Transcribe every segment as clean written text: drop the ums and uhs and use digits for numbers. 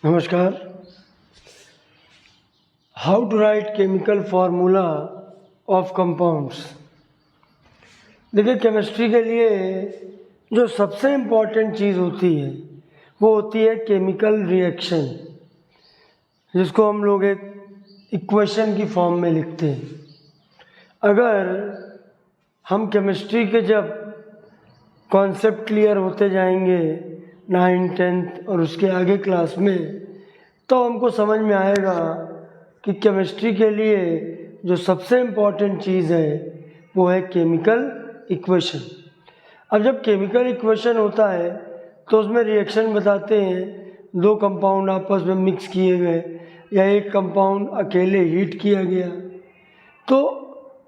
नमस्कार। How to write chemical formula of compounds. देखिए, chemistry के लिए जो सबसे इम्पॉर्टेंट चीज़ होती है वो होती है केमिकल रिएक्शन, जिसको हम लोग एक इक्वेशन की फॉर्म में लिखते हैं। अगर हम केमिस्ट्री के जब कॉन्सेप्ट क्लियर होते जाएंगे 9th 10th और उसके आगे क्लास में, तो हमको समझ में आएगा कि केमिस्ट्री के लिए जो सबसे इम्पॉर्टेंट चीज़ है वो है केमिकल इक्वेशन। अब जब केमिकल इक्वेशन होता है तो उसमें रिएक्शन बताते हैं, दो कंपाउंड आपस में मिक्स किए गए या एक कंपाउंड अकेले हीट किया गया, तो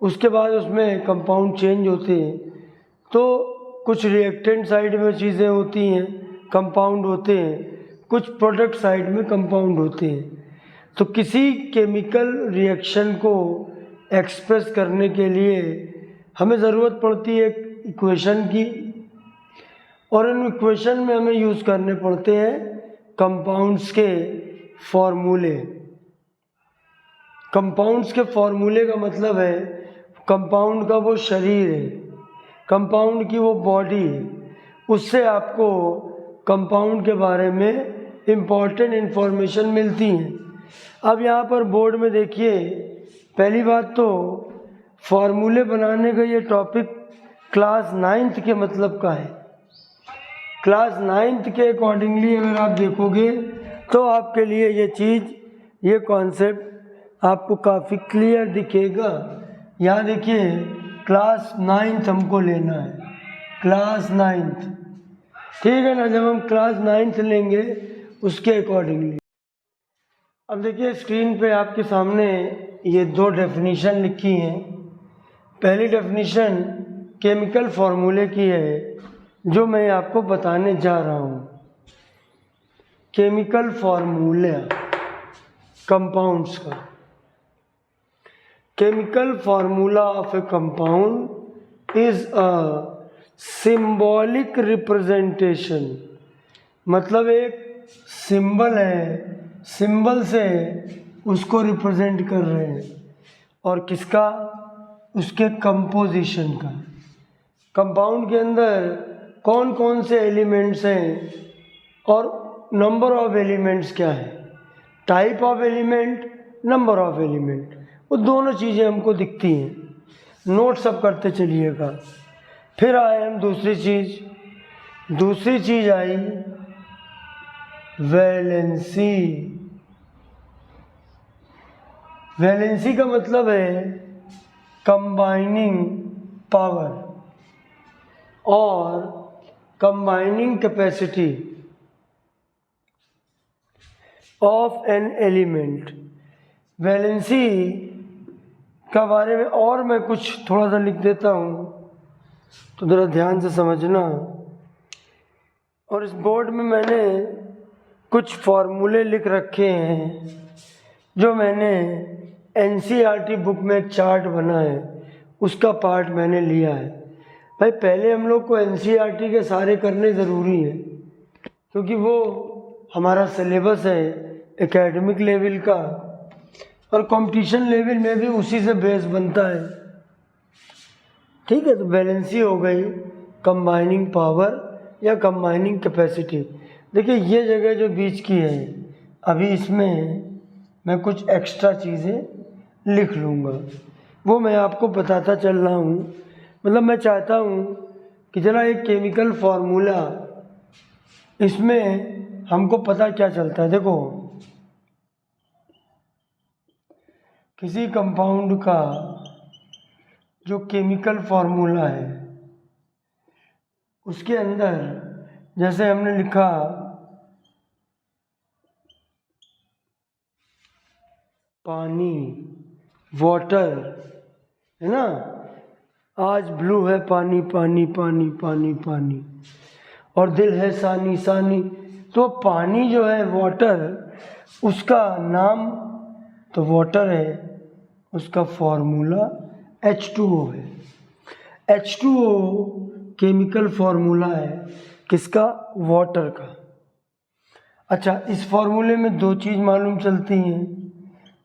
उसके बाद उसमें कंपाउंड चेंज होते हैं। तो कुछ रिएक्टेंट साइड में चीज़ें होती हैं, कंपाउंड होते हैं, कुछ प्रोडक्ट साइड में कंपाउंड होते हैं। तो किसी केमिकल रिएक्शन को एक्सप्रेस करने के लिए हमें ज़रूरत पड़ती है इक्वेशन की, और इन इक्वेशन में हमें यूज़ करने पड़ते हैं कंपाउंड्स के फॉर्मूले। कंपाउंड्स के फॉर्मूले का मतलब है कंपाउंड का वो शरीर है, कंपाउंड की वो बॉडी है, उससे आपको कंपाउंड के बारे में इम्पॉर्टेंट इन्फॉर्मेशन मिलती है। अब यहाँ पर बोर्ड में देखिए, पहली बात तो फॉर्मूले बनाने का ये टॉपिक क्लास 9th के मतलब का है। क्लास 9th के अकॉर्डिंगली अगर आप देखोगे तो आपके लिए ये चीज़, ये कॉन्सेप्ट आपको काफ़ी क्लियर दिखेगा। यहाँ देखिए, क्लास 9th हमको लेना है, क्लास 9th, ठीक है ना। जब हम क्लास 9th लेंगे उसके अकॉर्डिंगली, अब देखिए स्क्रीन पे आपके सामने ये दो डेफिनीशन लिखी हैं। पहली डेफिनीशन केमिकल फार्मूले की है जो मैं आपको बताने जा रहा हूँ। केमिकल फार्मूला कंपाउंड्स का, chemical formula of A compound is a symbolic representation, मतलब एक सिंबल है, सिंबल से उसको रिप्रेजेंट कर रहे हैं। और किसका? उसके कंपोजिशन का। कंपाउंड के अंदर कौन कौन से एलिमेंट्स हैं और नंबर ऑफ एलिमेंट्स क्या है, type of element, number of element, वो दोनों चीज़ें हमको दिखती हैं। नोट सब करते चलिएगा। फिर आए हम दूसरी चीज़ आई वैलेंसी। वैलेंसी का मतलब है कंबाइनिंग पावर और combining capacity of an element. Valency का बारे में और मैं कुछ थोड़ा सा लिख देता हूँ, तो ज़रा ध्यान से समझना। और इस बोर्ड में मैंने कुछ फॉर्मूले लिख रखे हैं जो मैंने NCERT बुक में एक चार्ट बना है उसका पार्ट मैंने लिया है। भाई पहले हम लोग को NCERT के सारे करने ज़रूरी है, क्योंकि वो हमारा सिलेबस है एकेडमिक लेवल का, और कंपटीशन लेवल में भी उसी से बेस बनता है। ठीक है, तो वैलेंसी हो गई, कंबाइनिंग पावर या कंबाइनिंग कैपेसिटी। देखिए ये जगह जो बीच की है, अभी इसमें मैं कुछ एक्स्ट्रा चीज़ें लिख लूँगा, वो मैं आपको बताता चल रहा हूँ। मतलब मैं चाहता हूँ कि ज़रा एक केमिकल फार्मूला, इसमें हमको पता क्या चलता है। देखो, किसी कंपाउंड का जो केमिकल फार्मूला है उसके अंदर जैसे हमने लिखा पानी, वाटर, है ना। आज ब्लू है पानी पानी पानी पानी पानी, और दिल है सानी सानी। तो पानी जो है वाटर, उसका नाम तो वाटर है, उसका फॉर्मूला H2O है। H2O केमिकल फार्मूला है किसका? वाटर का। अच्छा, इस फॉर्मूले में दो चीज़ मालूम चलती हैं।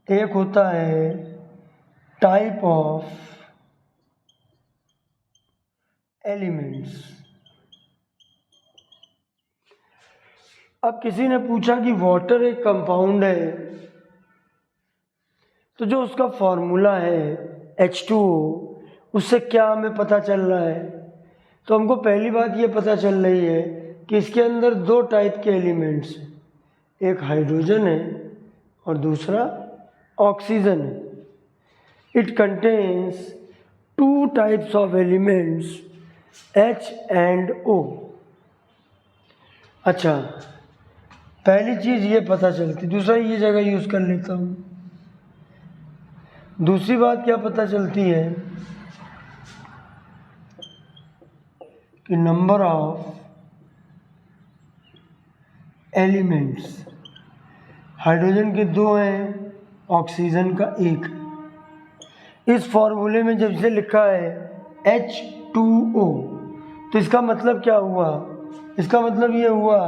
एक होता है टाइप ऑफ एलिमेंट्स। अब किसी ने पूछा कि वाटर एक कंपाउंड है, तो जो उसका फॉर्मूला है H2O, उससे क्या हमें पता चल रहा है? तो हमको पहली बात ये पता चल रही है कि इसके अंदर दो टाइप के एलिमेंट्स हैं, एक हाइड्रोजन है और दूसरा ऑक्सीजन है। It contains two types of elements H and O। अच्छा, पहली चीज़ ये पता चलती, दूसरा ये जगह यूज़ कर लेता हूँ। दूसरी बात क्या पता चलती है कि नंबर ऑफ एलिमेंट्स, हाइड्रोजन के दो हैं, ऑक्सीजन का एक। इस फॉर्मूले में जब से लिखा है H2O, तो इसका मतलब क्या हुआ? इसका मतलब ये हुआ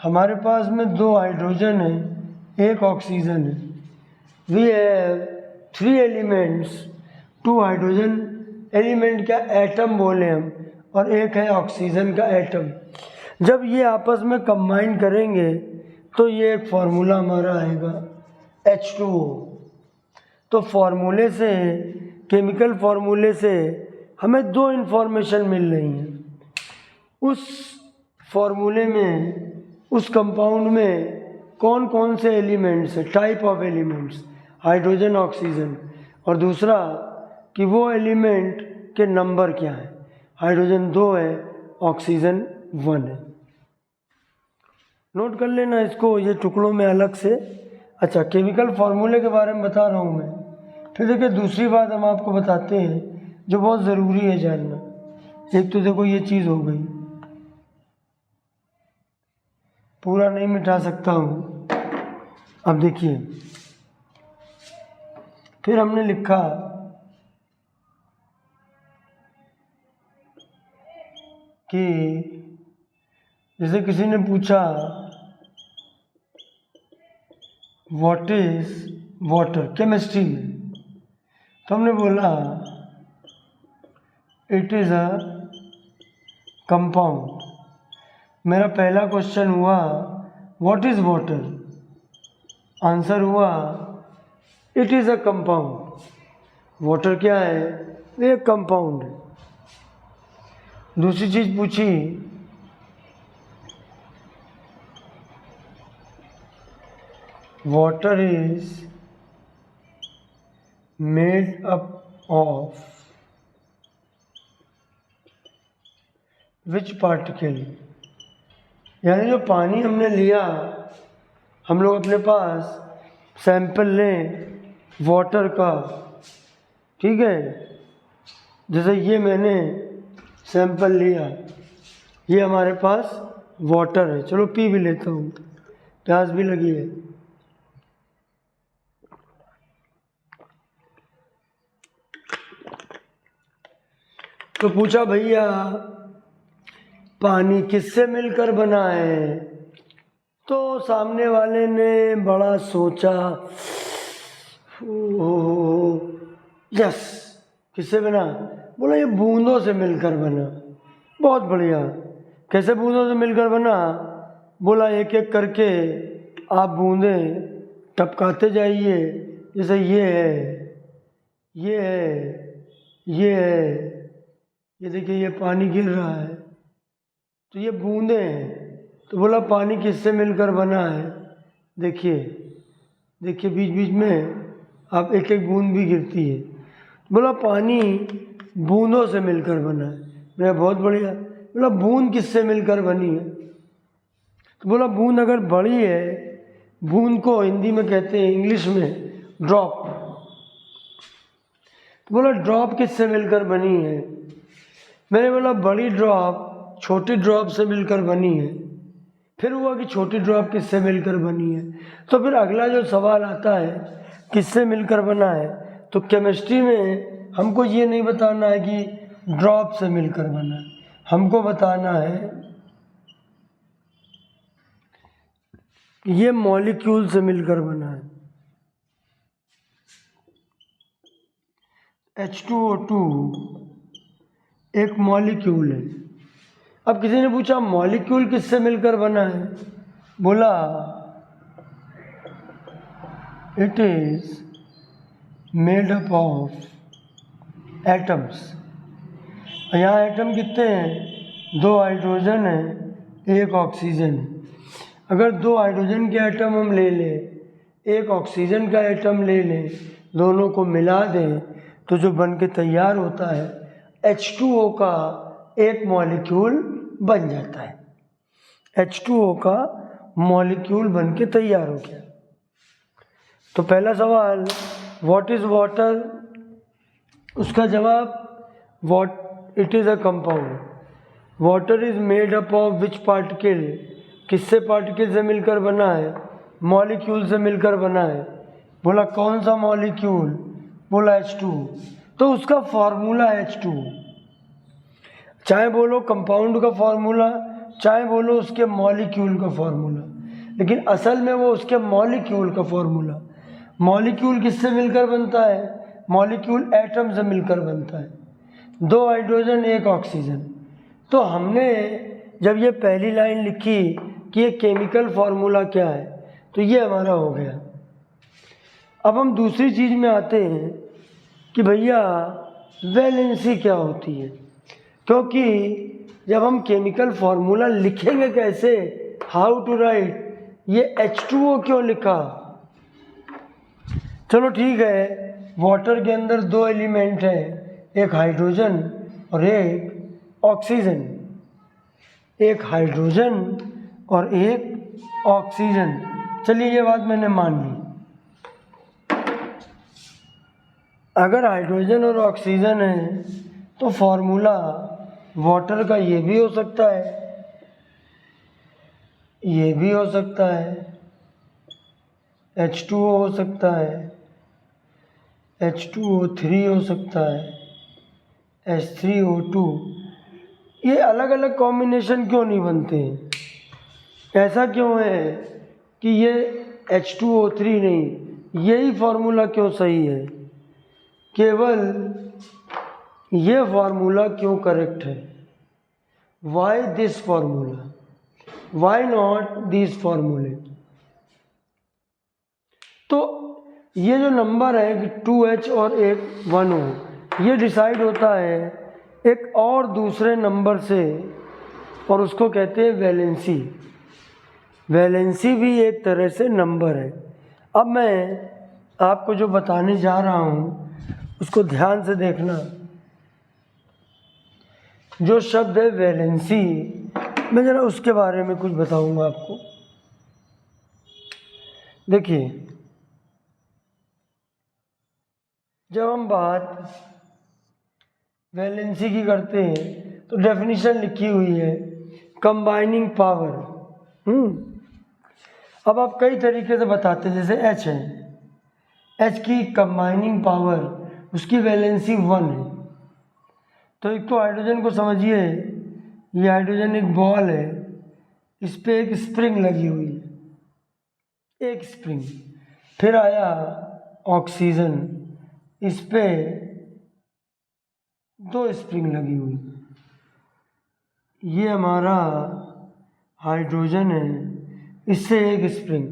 हमारे पास में दो हाइड्रोजन है, एक ऑक्सीजन है। We have three elements, two hydrogen element का एटम बोले हम, और एक है ऑक्सीजन का एटम। जब ये आपस में कंबाइन करेंगे तो ये एक फार्मूला हमारा आएगा H2O। तो फार्मूले से, केमिकल फार्मूले से हमें दो इन्फॉर्मेशन मिल रही हैं। उस फार्मूले में, उस कंपाउंड में कौन कौन से एलिमेंट्स हैं, type of elements, hydrogen oxygen, और दूसरा कि वो एलिमेंट के नंबर क्या है। हाइड्रोजन 2 है, ऑक्सीजन 1 है। नोट कर लेना इसको ये टुकड़ों में अलग से। अच्छा, केमिकल फार्मूले के बारे में बता रहा हूँ मैं। फिर देखिए दूसरी बात हम आपको बताते हैं जो बहुत ज़रूरी है जानना। एक तो देखो ये चीज़ हो गई, पूरा नहीं मिटा सकता हूँ। अब देखिए, फिर हमने लिखा कि जैसे किसी ने पूछा व्हाट इज वाटर केमिस्ट्री में, तो हमने बोला इट इज़ अ कंपाउंड। मेरा पहला क्वेश्चन हुआ व्हाट इज वाटर, आंसर हुआ it is a compound. Water क्या है? ये कंपाउंड है। दूसरी चीज़ पूछी water is made up of which particle, यानी जो पानी हमने लिया, हम लोग अपने पास सैंपल लें वाटर का, ठीक है। जैसे ये मैंने सैंपल लिया, ये हमारे पास वाटर है। चलो पी भी लेता हूँ, प्यास भी लगी है। तो पूछा भैया पानी किससे मिलकर बना है? तो सामने वाले ने बड़ा सोचा, यस, किससे बना? बोला ये बूंदों से मिलकर बना। बहुत बढ़िया। कैसे बूंदों से मिलकर बना? बोला एक एक करके आप बूंदे टपकाते जाइए। जैसे ये है, ये है, ये है, ये देखिए ये पानी गिर रहा है, तो ये बूंदे हैं। तो बोला पानी किससे मिलकर बना है? देखिए देखिए बीच बीच में आप एक एक बूंद भी गिरती है। बोला पानी बूंदों से मिलकर बना है। मेरा बहुत बढ़िया। बोला बूंद किससे मिलकर बनी है? तो बोला बूंद अगर बड़ी है, बूंद को हिंदी में कहते हैं, इंग्लिश में ड्रॉप। तो बोला ड्रॉप किससे मिलकर बनी है? मैंने बोला बड़ी ड्रॉप छोटी ड्रॉप से मिलकर बनी है। फिर हुआ कि छोटी ड्रॉप किससे मिलकर बनी है। तो फिर अगला जो सवाल आता है किससे मिलकर बना है, तो केमिस्ट्री में हमको ये नहीं बताना है कि ड्रॉप से मिलकर बना है, हमको बताना है ये मॉलिक्यूल से मिलकर बना है। H2O2 एक मॉलिक्यूल है। अब किसी ने पूछा मॉलिक्यूल किससे मिलकर बना है, बोला it is made up of atoms. यहाँ एटम कितने हैं, 2 हाइड्रोजन है, 1 ऑक्सीजन है। अगर 2 हाइड्रोजन के एटम हम ले लें, 1 ऑक्सीजन का एटम ले लें, दोनों को मिला दें, तो जो बन के तैयार होता है H2O का एक मॉलिक्यूल बन जाता है। H2O का मॉलिक्यूल बन के तैयार हो गया। तो पहला सवाल व्हाट इज वाटर, उसका जवाब it is a compound. Water is made up of which particle, किससे पार्टिकल से मिलकर बना है, मॉलिक्यूल से मिलकर बना है। बोला कौन सा मॉलिक्यूल, बोला H2। तो उसका फॉर्मूला H2। चाहे बोलो कंपाउंड का फॉर्मूला, चाहे बोलो उसके मॉलिक्यूल का फॉर्मूला, लेकिन असल में वो उसके मॉलिक्यूल का फॉर्मूला। मॉलिक्यूल किससे मिलकर बनता है, मॉलिक्यूल एटम से मिलकर बनता है। 2 हाइड्रोजन 1 ऑक्सीजन। तो हमने जब ये पहली लाइन लिखी कि ये केमिकल फॉर्मूला क्या है, तो ये हमारा हो गया। अब हम दूसरी चीज़ में आते हैं कि भैया वैलेंसी क्या होती है, क्योंकि जब हम केमिकल फॉर्मूला लिखेंगे कैसे, हाउ टू राइट, ये H2O क्यों लिखा। चलो ठीक है, वाटर के अंदर 2 एलिमेंट हैं, एक हाइड्रोजन और एक ऑक्सीजन। एक हाइड्रोजन और एक ऑक्सीजन। चलिए ये बात मैंने मान ली। अगर हाइड्रोजन और ऑक्सीजन है तो फॉर्मूला वाटर का ये भी हो सकता है, ये भी हो सकता है, H2O हो सकता है, H2O3 हो सकता है, H3O2। ये अलग अलग कॉम्बिनेशन क्यों नहीं बनते हैं, ऐसा क्यों है कि ये H2O3 नहीं, यही फॉर्मूला क्यों सही है, केवल ये फार्मूला क्यों करेक्ट है, why this formula, why not this फार्मूले। तो ये जो नंबर है कि 2H और एक 1O, ये डिसाइड होता है एक और दूसरे नंबर से, और उसको कहते हैं वैलेंसी। वैलेंसी भी एक तरह से नंबर है। अब मैं आपको जो बताने जा रहा हूँ उसको ध्यान से देखना। जो शब्द है वैलेंसी, मैं ज़रा उसके बारे में कुछ बताऊंगा आपको। देखिए, जब हम बात वैलेंसी की करते हैं तो डेफिनेशन लिखी हुई है कंबाइनिंग पावर। अब आप कई तरीके से बताते हैं, जैसे H है, H की कंबाइनिंग पावर, उसकी वैलेंसी 1 है। तो एक तो हाइड्रोजन को समझिए, ये हाइड्रोजन एक बॉल है, इस पे एक स्प्रिंग लगी हुई है, एक स्प्रिंग। फिर आया ऑक्सीजन, इस पे 2 स्प्रिंग लगी हुई। ये हमारा हाइड्रोजन है, इससे एक स्प्रिंग,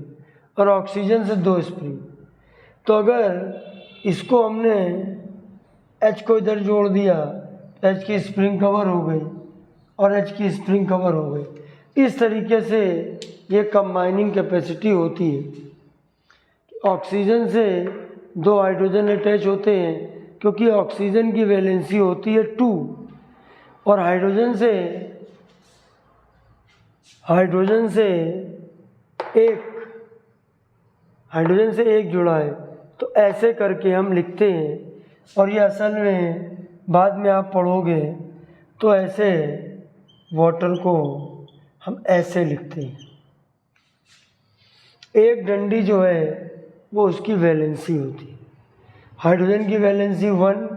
और ऑक्सीजन से 2 स्प्रिंग। तो अगर इसको हमने H को इधर जोड़ दिया, H की स्प्रिंग कवर हो गई और H की स्प्रिंग कवर हो गई। इस तरीके से ये कंबाइनिंग कैपेसिटी होती है। ऑक्सीजन से 2 हाइड्रोजन अटैच होते हैं, क्योंकि ऑक्सीजन की वैलेंसी होती है 2, और हाइड्रोजन से एक जुड़ा है। तो ऐसे करके हम लिखते हैं, और ये असल में बाद में आप पढ़ोगे तो ऐसे वाटर को हम ऐसे लिखते हैं। एक डंडी जो है वो उसकी वैलेंसी होती है। हाइड्रोजन की वैलेंसी 1,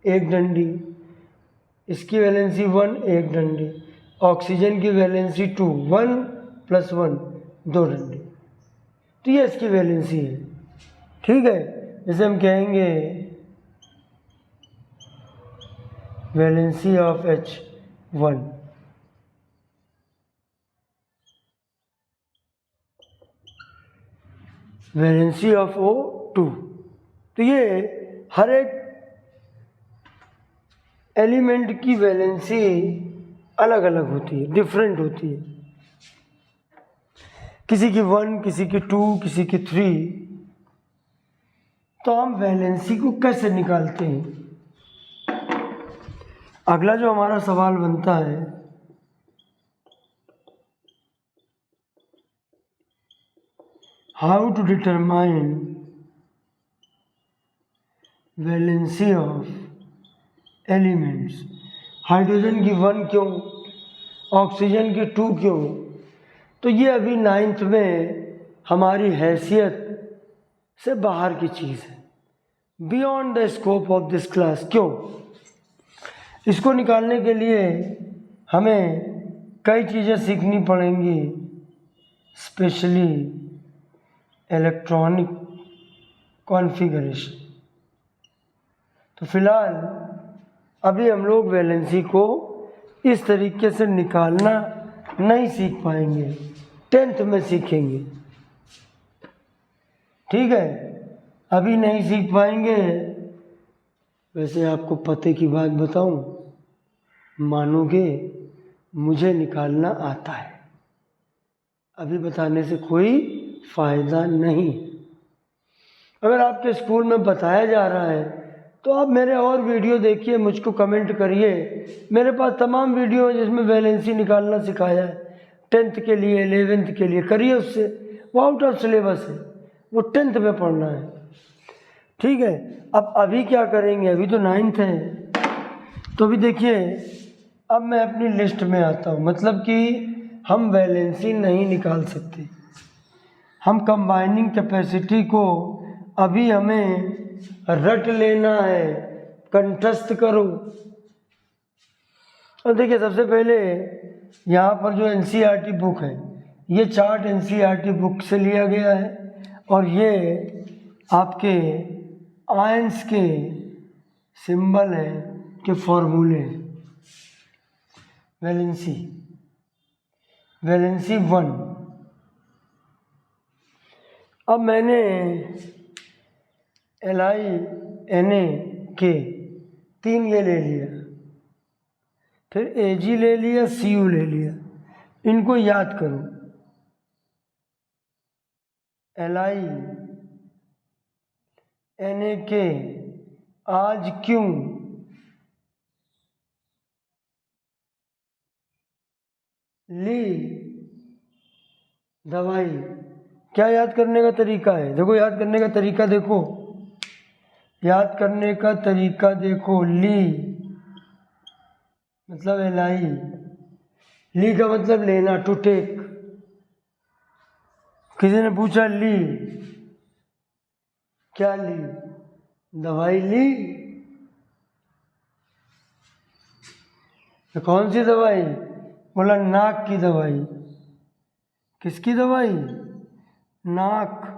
एक डंडी, इसकी वैलेंसी 1, एक डंडी। ऑक्सीजन की वैलेंसी 2, 1 + 1 2 डंडे। तो ये इसकी वैलेंसी है, ठीक है। जैसे हम कहेंगे valency of H1, valency of O2। तो ये हर एक एलिमेंट की वैलेंसी अलग अलग होती है, डिफरेंट होती है। किसी की 1, किसी की 2, किसी की 3। तो हम वैलेंसी को कैसे निकालते हैं? अगला जो हमारा सवाल बनता है, how to determine valency of elements. Hydrogen की 1 क्यों, ऑक्सीजन की 2 क्यों? तो ये अभी 9th में हमारी हैसियत से बाहर की चीज़ है, beyond the scope of this class. क्यों? इसको निकालने के लिए हमें कई चीज़ें सीखनी पड़ेंगी, स्पेशली इलेक्ट्रॉनिक कॉन्फ़िगरेशन। तो फिलहाल अभी हम लोग वैलेंसी को इस तरीके से निकालना नहीं सीख पाएंगे, 10th में सीखेंगे, ठीक है। अभी नहीं सीख पाएंगे। वैसे आपको पते की बात बताऊं, मानोगे मुझे निकालना आता है, अभी बताने से कोई फ़ायदा नहीं। अगर आपके स्कूल में बताया जा रहा है तो आप मेरे और वीडियो देखिए, मुझको कमेंट करिए। मेरे पास तमाम वीडियो है जिसमें वैलेंसी निकालना सिखाया है, 10th के लिए, 11th के लिए। करिए उससे, वो आउट ऑफ सिलेबस है, वो 10th में पढ़ना है, ठीक है। अब अभी क्या करेंगे, अभी तो 9th है। तो अभी देखिए, अब मैं अपनी लिस्ट में आता हूँ, मतलब कि हम वैलेंसी नहीं निकाल सकते। हम कंबाइनिंग कैपेसिटी को अभी हमें रट लेना है, कंठस्थ करो। और देखिए, सबसे पहले यहाँ पर जो NCERT बुक है, ये चार्ट NCERT बुक से लिया गया है, और ये आपके आयंस के सिंबल हैं के फॉर्मूले हैं। वैलेंसी 1। अब मैंने LiNA 3 ये ले लिया, फिर Ag ले लिया, Cu ले लिया। इनको याद करो, LiNA आज क्यों, ली दवाई। क्या याद करने का तरीका है? देखो, याद करने का तरीका देखो, याद करने का तरीका देखो। ली मतलब Li, ली का मतलब लेना, टू टेक। किसी ने पूछा ली, क्या ली? दवाई ली। तो कौन सी दवाई? बोला नाक की दवाई। किसकी दवाई? नाक,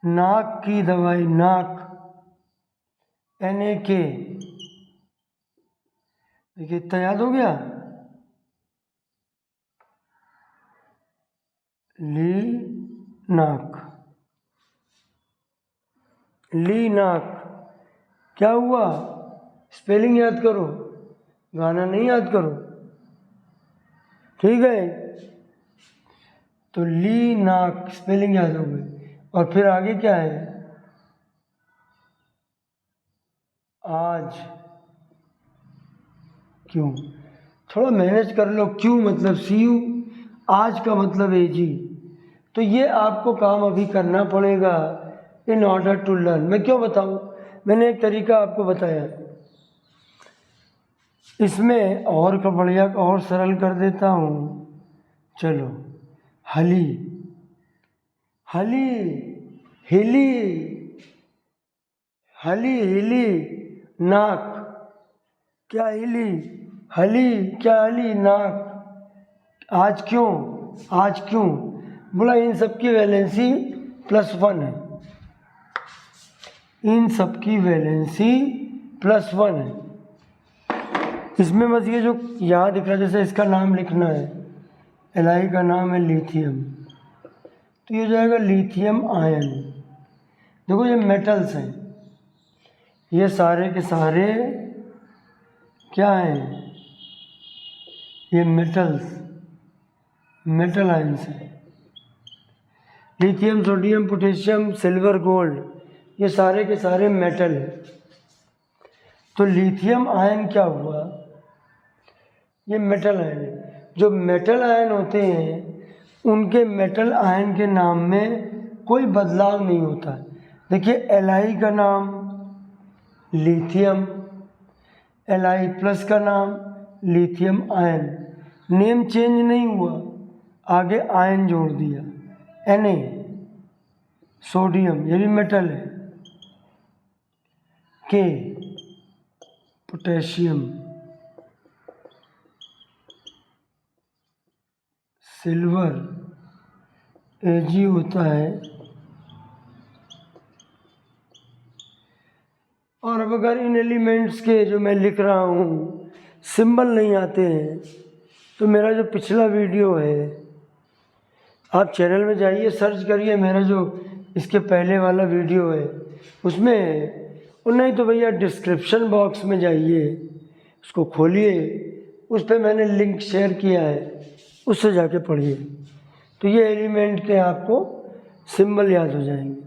नाक की दवाई, नाक, NAK। देखिए, इतना याद हो गया। ली नाक, ली नाक। क्या हुआ? स्पेलिंग याद करो, गाना नहीं याद करो, ठीक है। तो ली नाक स्पेलिंग याद हो गई। और फिर आगे क्या है? आज क्यों। थोड़ा मैनेज कर लो, क्यों मतलब Cu, आज का मतलब Ag। तो ये आपको काम अभी करना पड़ेगा इन ऑर्डर टू लर्न। मैं क्यों बताऊं, मैंने एक तरीका आपको बताया, इसमें और का बढ़िया और सरल कर देता हूँ। चलो, हली, हली, हिली, हली, हिली, नाक। क्या हिली? हली। क्या हली? नाक। आज क्यों? आज क्यों? बोला इन सब की वैलेंसी +1 है, इन सब की वैलेंसी +1 है। इसमें बस ये जो यहाँ दिख रहा है, जैसे इसका नाम लिखना है, एलाई का नाम है लिथियम, तो ये हो जाएगा लिथियम आयन। देखो ये मेटल्स हैं, ये सारे के सारे क्या हैं? ये मेटल्स, मेटल आयन्स हैं। Lithium, sodium, potassium, silver, gold, ये सारे के सारे मेटल हैं। तो लिथियम आयन क्या हुआ? ये मेटल आयन है। जो मेटल आयन होते हैं उनके मेटल आयन के नाम में कोई बदलाव नहीं होता। देखिए Li का नाम लिथियम, Li+ का नाम लिथियम आयन, नेम चेंज नहीं हुआ, आगे आयन जोड़ दिया। Na सोडियम, ये भी मेटल है। K पोटेशियम, सिल्वर, Ag होता है। और अब अगर इन एलिमेंट्स के जो मैं लिख रहा हूँ सिंबल नहीं आते हैं तो मेरा जो पिछला वीडियो है, आप चैनल में जाइए, सर्च करिए, मेरा जो इसके पहले वाला वीडियो है उसमें, और नहीं तो भैया डिस्क्रिप्शन बॉक्स में जाइए, उसको खोलिए, उस पर मैंने लिंक शेयर किया है, उससे जाके पढ़िए, तो ये एलिमेंट के आपको सिंबल याद हो जाएंगे।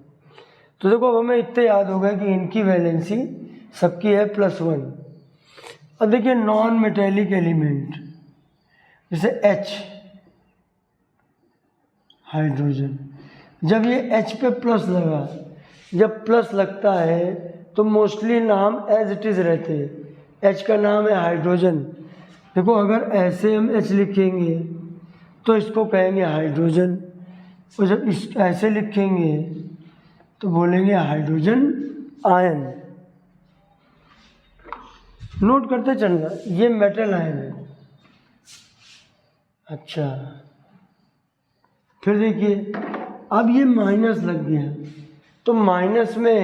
तो देखो अब हमें इतने याद हो गए कि इनकी वैलेंसी सबकी है +1। अब देखिए नॉन मेटेलिक एलिमेंट जैसे H, हाइड्रोजन, जब ये H पे प्लस लगा, जब प्लस लगता है तो मोस्टली नाम एज इट इज़ रहते हैं। H का नाम है हाइड्रोजन। देखो अगर ऐसे हम H लिखेंगे तो इसको कहेंगे हाइड्रोजन, और जब इस ऐसे लिखेंगे तो बोलेंगे हाइड्रोजन आयन। नोट करते चलना, ये मेटल आयन है। अच्छा, फिर देखिए अब ये माइनस लग गया, तो माइनस में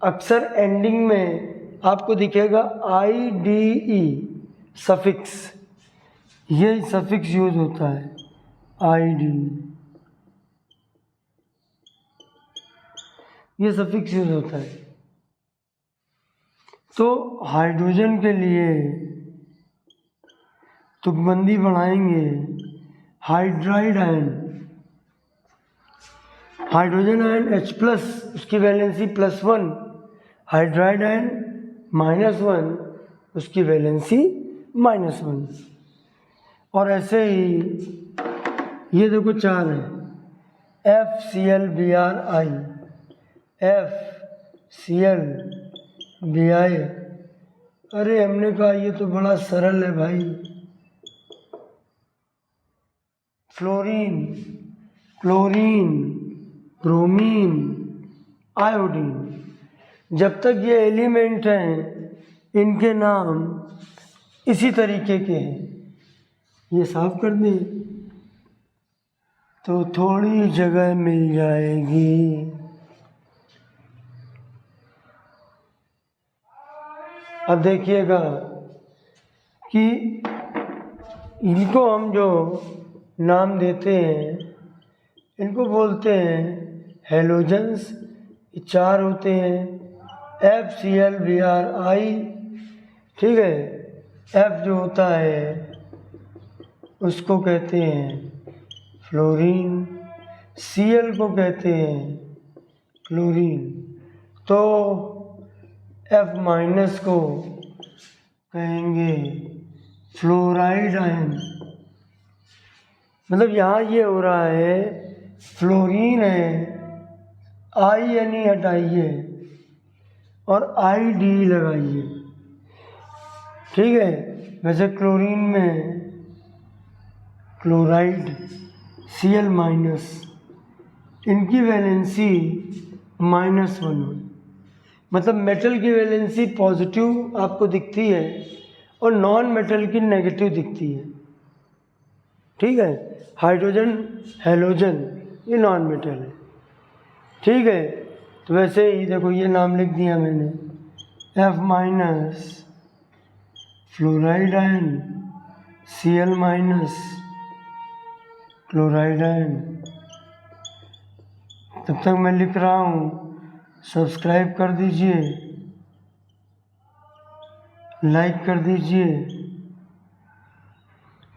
अक्सर एंडिंग में आपको दिखेगा IDE सफिक्स, ये सफिक्स यूज होता है IDE, ये सफिक्स यूज होता है। तो हाइड्रोजन के लिए तुकबंदी बढ़ाएंगे, hydride ion, hydrogen ion H+, उसकी वैलेंसी +1, हाइड्राइड आयन -1, उसकी वैलेंसी -1। और ऐसे ही ये देखो 4 है, FClBrI, FClBi। अरे हमने कहा ये तो बड़ा सरल है भाई, फ्लोरीन, क्लोरीन, ब्रोमीन, आयोडीन, जब तक ये एलिमेंट हैं इनके नाम इसी तरीके के हैं। ये साफ कर दें तो थोड़ी जगह मिल जाएगी। अब देखिएगा कि इनको हम जो नाम देते हैं इनको बोलते हैं हेलोजन्स। 4 होते हैं, FClBrI, ठीक है। F जो होता है उसको कहते हैं फ्लोरीन, Cl को कहते हैं क्लोरीन, तो F- को कहेंगे फ्लोराइड आयन। मतलब यहाँ ये हो रहा है फ्लोरीन है, I हटाइए और ID लगाइए, ठीक है। वैसे क्लोरीन में क्लोराइड Cl-, इनकी वैलेंसी -1, मतलब मेटल की वैलेंसी पॉजिटिव आपको दिखती है और नॉन मेटल की नेगेटिव दिखती है। ठीक है। हाइड्रोजन हैलोजन ये नॉन मेटल है, ठीक है। तो वैसे ही देखो ये नाम लिख दिया मैंने, F minus fluoride ion, Cl minus chloride ion. तब तक मैं लिख रहा हूँ, सब्सक्राइब कर दीजिए, लाइक कर दीजिए,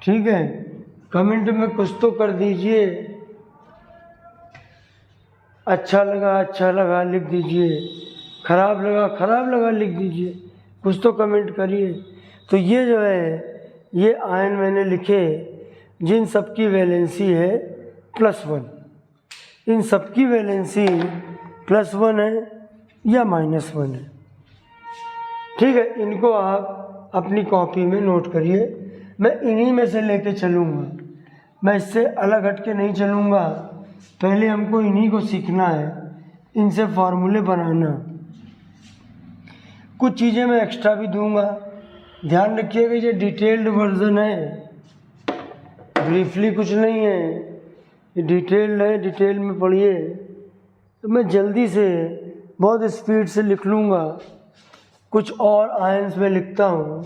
ठीक है। कमेंट में कुछ तो कर दीजिए, अच्छा लगा लिख दीजिए, खराब लगा लिख दीजिए, कुछ तो कमेंट करिए। तो ये जो है ये आयन मैंने लिखे जिन सबकी वैलेंसी है +1, इन सबकी वैलेंसी +1 है या -1 है, ठीक है। इनको आप अपनी कॉपी में नोट करिए, मैं इन्हीं में से लेके चलूँगा, मैं इससे अलग हट के नहीं चलूँगा। पहले हमको इन्हीं को सीखना है, इनसे फार्मूले बनाना। कुछ चीज़ें मैं एक्स्ट्रा भी दूंगा, ध्यान रखिएगा ये डिटेल्ड वर्जन है, ब्रीफली कुछ नहीं है, ये डिटेल्ड है, डिटेल में पढ़िए। तो मैं जल्दी से बहुत स्पीड से लिख लूँगा, कुछ और आयंस में लिखता हूँ,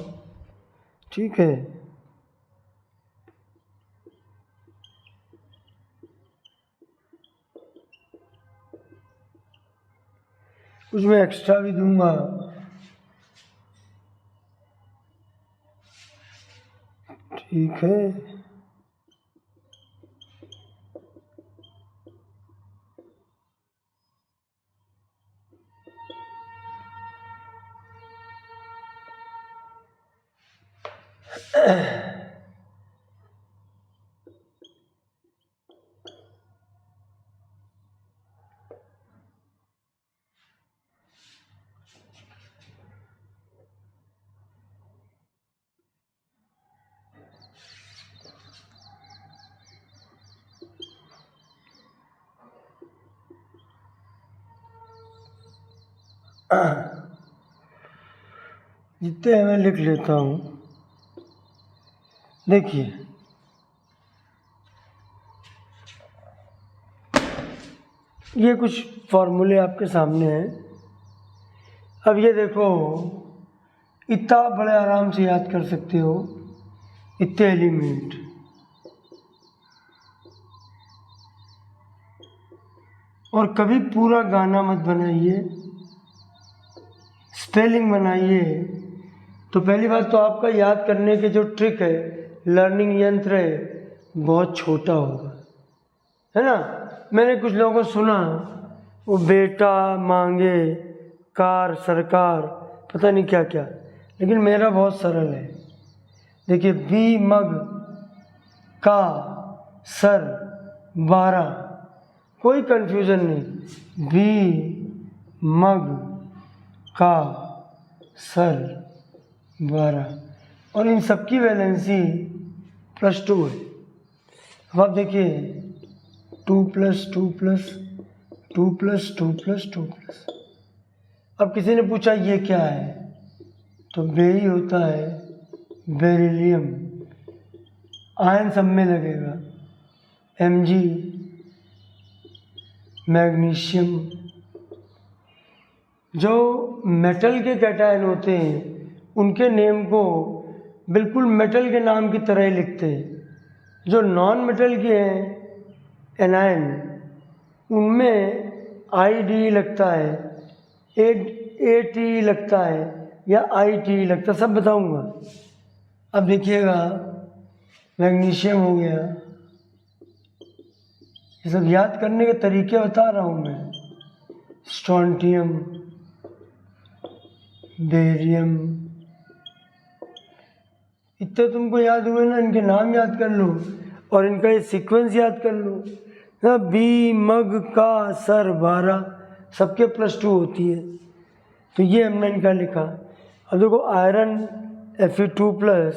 ठीक है। कुछ मैं एक्स्ट्रा भी दूंगा, ठीक है। जितने मैं लिख लेता हूँ। देखिए ये कुछ फॉर्मूले आपके सामने हैं। अब ये देखो, इतना बड़े आराम से याद कर सकते हो, इतने एलिमेंट, और कभी पूरा गाना मत बनाइए, स्पेलिंग बनाइए। तो पहली बात तो आपका याद करने के जो ट्रिक है, लर्निंग यंत्र है, बहुत छोटा होगा, है ना। मैंने कुछ लोगों को सुना, वो बेटा मांगे कार सरकार, पता नहीं क्या क्या, लेकिन मेरा बहुत सरल है। देखिए, बी मग का सर 12, कोई कंफ्यूजन नहीं, बी मग का सर 12, और इन सबकी वैलेंसी +2 है। अब आप देखिए 2 + 2 + 2 + 2 + 2 +। अब किसी ने पूछा ये क्या है, तो बेई होता है बेरिलियम, आयन सब में लगेगा, Mg मैग्नीशियम। जो मेटल के कैटायन होते हैं उनके नेम को बिल्कुल मेटल के नाम की तरह ही लिखते हैं। जो नॉन मेटल के हैं एनायन, उनमें ID लगता है, AT लगता है या IT लगता है, सब बताऊंगा। अब देखिएगा, मैग्नीशियम हो गया, ये सब याद करने के तरीके बता रहा हूँ मैं। स्ट्रोंटियम, बेरियम, इतने तुमको याद हुए ना, इनके नाम याद कर लो और इनका ये सीक्वेंस याद कर लो ना। बी मग का सर 12, सबके +2 होती है, तो ये हमने इनका लिखा। अब देखो आयरन Fe2+,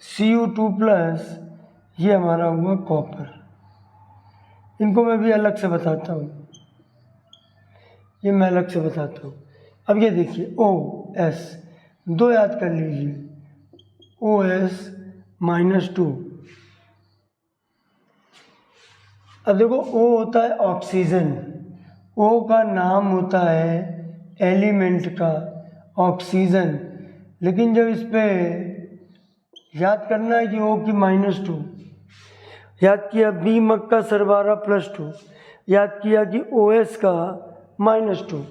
Cu2+, ये हमारा हुआ कॉपर। इनको मैं भी अलग से बताता हूँ, ये मैं अलग से बताता हूँ। अब ये देखिए OS, 2 याद कर लीजिए, OS -2, अब देखो O होता है ऑक्सीजन, O का नाम होता है एलिमेंट का ऑक्सीजन, लेकिन जब इस पे याद करना है कि O की -2, याद किया B मग का सरबारा +2, याद किया कि OS का -2।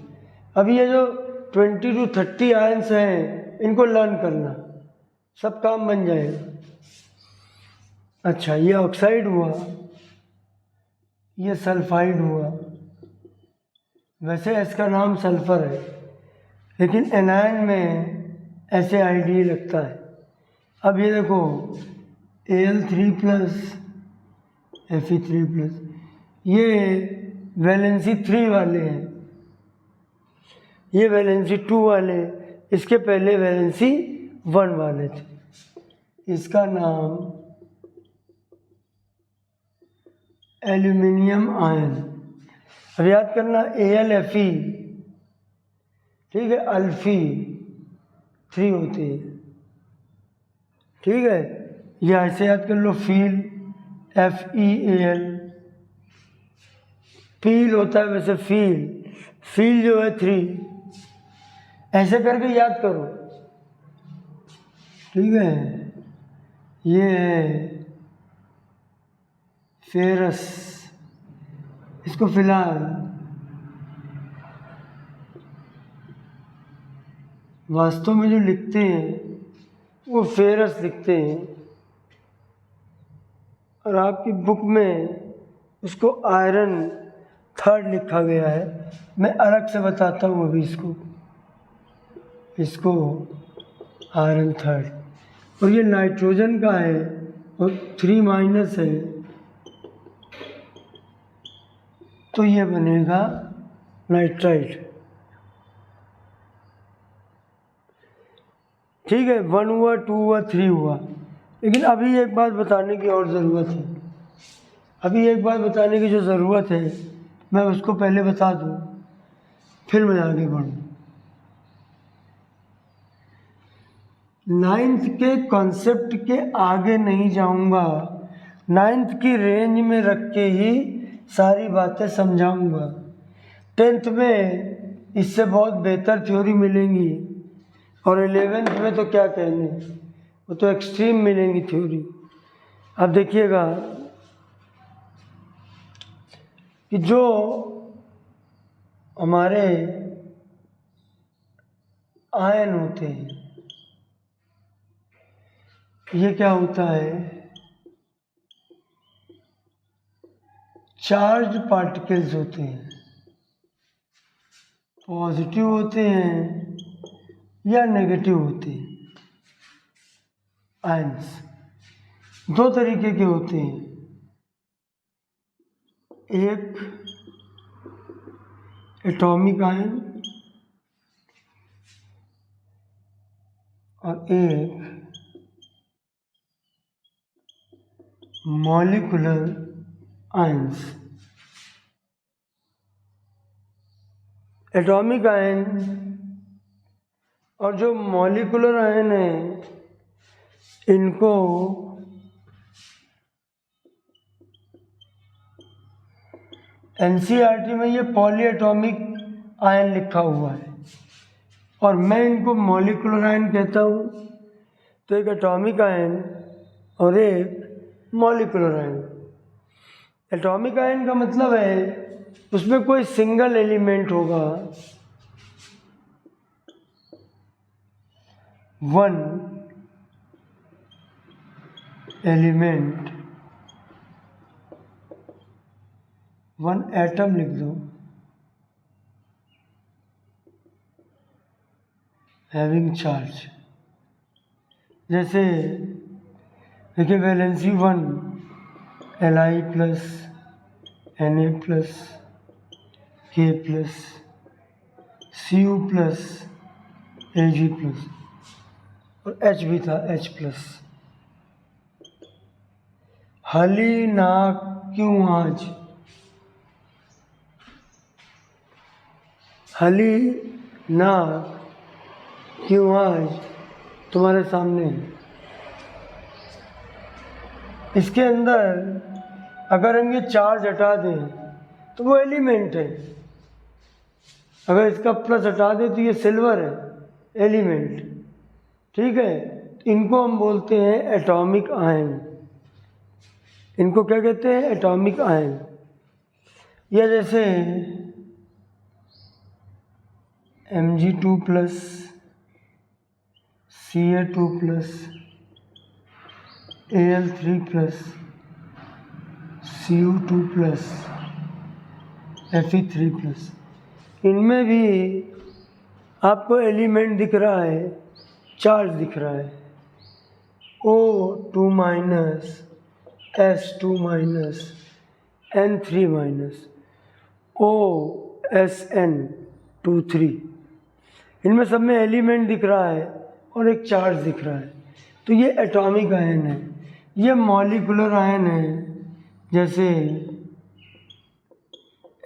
अब ये जो 20 to 30 आयंस हैं इनको लर्न करना, सब काम बन जाएगा। अच्छा, ये ऑक्साइड हुआ, ये सल्फाइड हुआ। वैसे इसका नाम सल्फर है, लेकिन एनायन में ऐसे आईडी लगता है। अब ये देखो Al3+, Fe3+, ये वैलेंसी 3 वाले हैं, ये वैलेंसी 2 वाले, इसके पहले वैलेंसी 1 वाले थे। इसका नाम एल्यूमिनियम आयन। अब याद करना AlFe, ठीक है, अल्फी 3 होती है, ठीक है, या ऐसे याद कर लो फील, FeAl, फील होता है वैसे फील जो है 3, ऐसे करके याद करो, ठीक है। ये है फेरस, इसको फिलहाल वास्तव में जो लिखते हैं वो फेरस लिखते हैं, और आपकी बुक में उसको आयरन 3 लिखा गया है। मैं अलग से बताता हूँ अभी इसको आयरन 3, और ये नाइट्रोजन का है और 3- है, तो ये बनेगा नाइट्राइट, ठीक है। 1 हुआ, 2 हुआ, 3 हुआ। लेकिन अभी एक बात बताने की और ज़रूरत है, अभी एक बात बताने की जो ज़रूरत है मैं उसको पहले बता दूँ, फिर मैं आगे बढ़ूँ। 9th के कॉन्सेप्ट के आगे नहीं जाऊँगा, 9th की रेंज में रख के ही सारी बातें समझाऊँगा। 10th में इससे बहुत बेहतर थ्योरी मिलेंगी, और 11th में तो क्या कहने, वो तो एक्सट्रीम मिलेंगी थ्योरी। अब देखिएगा कि जो हमारे आयन होते हैं, ये क्या होता है, चार्ज पार्टिकल्स होते हैं, पॉजिटिव होते हैं या नेगेटिव होते हैं। आयंस 2 तरीके के होते हैं, एक एटॉमिक आयन और एक मॉलिक्यूलर आयंस। एटॉमिक आयन और जो मॉलिक्यूलर आयन है, इनको NCERT में ये पॉली एटॉमिक आयन लिखा हुआ है, और मैं इनको मॉलिक्यूलर आयन कहता हूँ। तो एक एटॉमिक आयन और एक मॉलिक्यूलर आयन। एटॉमिक आयन का मतलब है उसमें कोई सिंगल एलिमेंट होगा, 1 एलिमेंट, 1 एटम लिख दो, हैविंग चार्ज। जैसे देखिए valency 1 Li+, Na+, K+, Cu+, Ag+, और H भी था, H+। हली ना क्यों आज, हली ना क्यों आज तुम्हारे सामने है। इसके अंदर अगर हम ये चार्ज हटा दें तो वो एलिमेंट है, अगर इसका प्लस हटा दें तो ये सिल्वर है, एलिमेंट। ठीक है, इनको हम बोलते हैं एटॉमिक आयन। इनको क्या कहते हैं? Atomic ion. या जैसे Mg2+, Ca2+, Al3+, Cu2+, Fe3+, इनमें भी आपको एलिमेंट दिख रहा है, चार्ज दिख रहा है, O2-, S2-, N3-, OSN2-3, इनमें सब में एलिमेंट दिख रहा है और एक चार्ज दिख रहा है। तो ये एटॉमिक आयन है। ये मॉलिकुलर आयन है, जैसे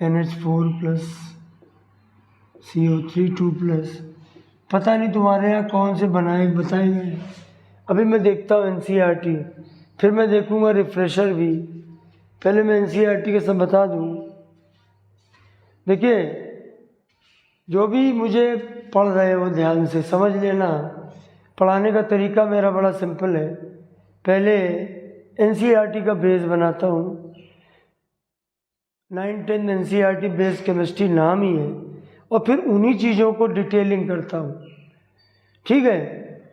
NH4+, CO3 पता नहीं तुम्हारे यहाँ कौन से बताए गए। अभी मैं देखता हूँ NCERT, फिर मैं देखूँगा रिफ्रेशर भी। पहले मैं NCERT के सब बता दूँ। देखिए, जो भी मुझे पढ़ रहे हो ध्यान से समझ लेना। पढ़ाने का तरीका मेरा बड़ा सिंपल है। पहले NCERT का बेस बनाता हूँ। 9-10 NCERT बेस केमिस्ट्री नाम ही है, और फिर उन्हीं चीज़ों को डिटेलिंग करता हूँ। ठीक है,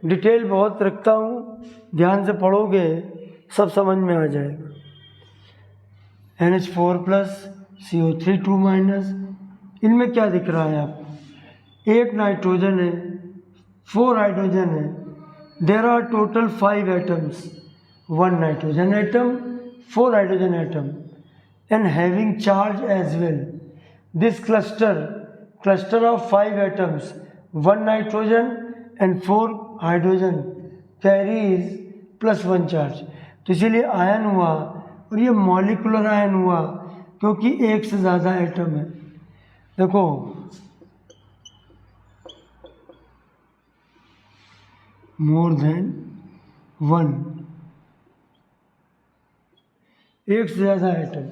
डिटेल बहुत रखता हूँ, ध्यान से पढ़ोगे सब समझ में आ जाएगा। NH4+, CO3 इनमें क्या दिख रहा है आपको? एक नाइट्रोजन है, 4 हाइड्रोजन है। There are total 5 atoms, 1 nitrogen atom, 4 hydrogen atom, and having charge as well. This cluster of 5 atoms, 1 nitrogen and 4 hydrogen carries +1 charge. तो इसीलिए आयन हुआ, और ये मॉलिकुलर आयन हुआ क्योंकि एक से ज़्यादा एटम है। देखो, मोर देन 1, एक से ज़्यादा एटम।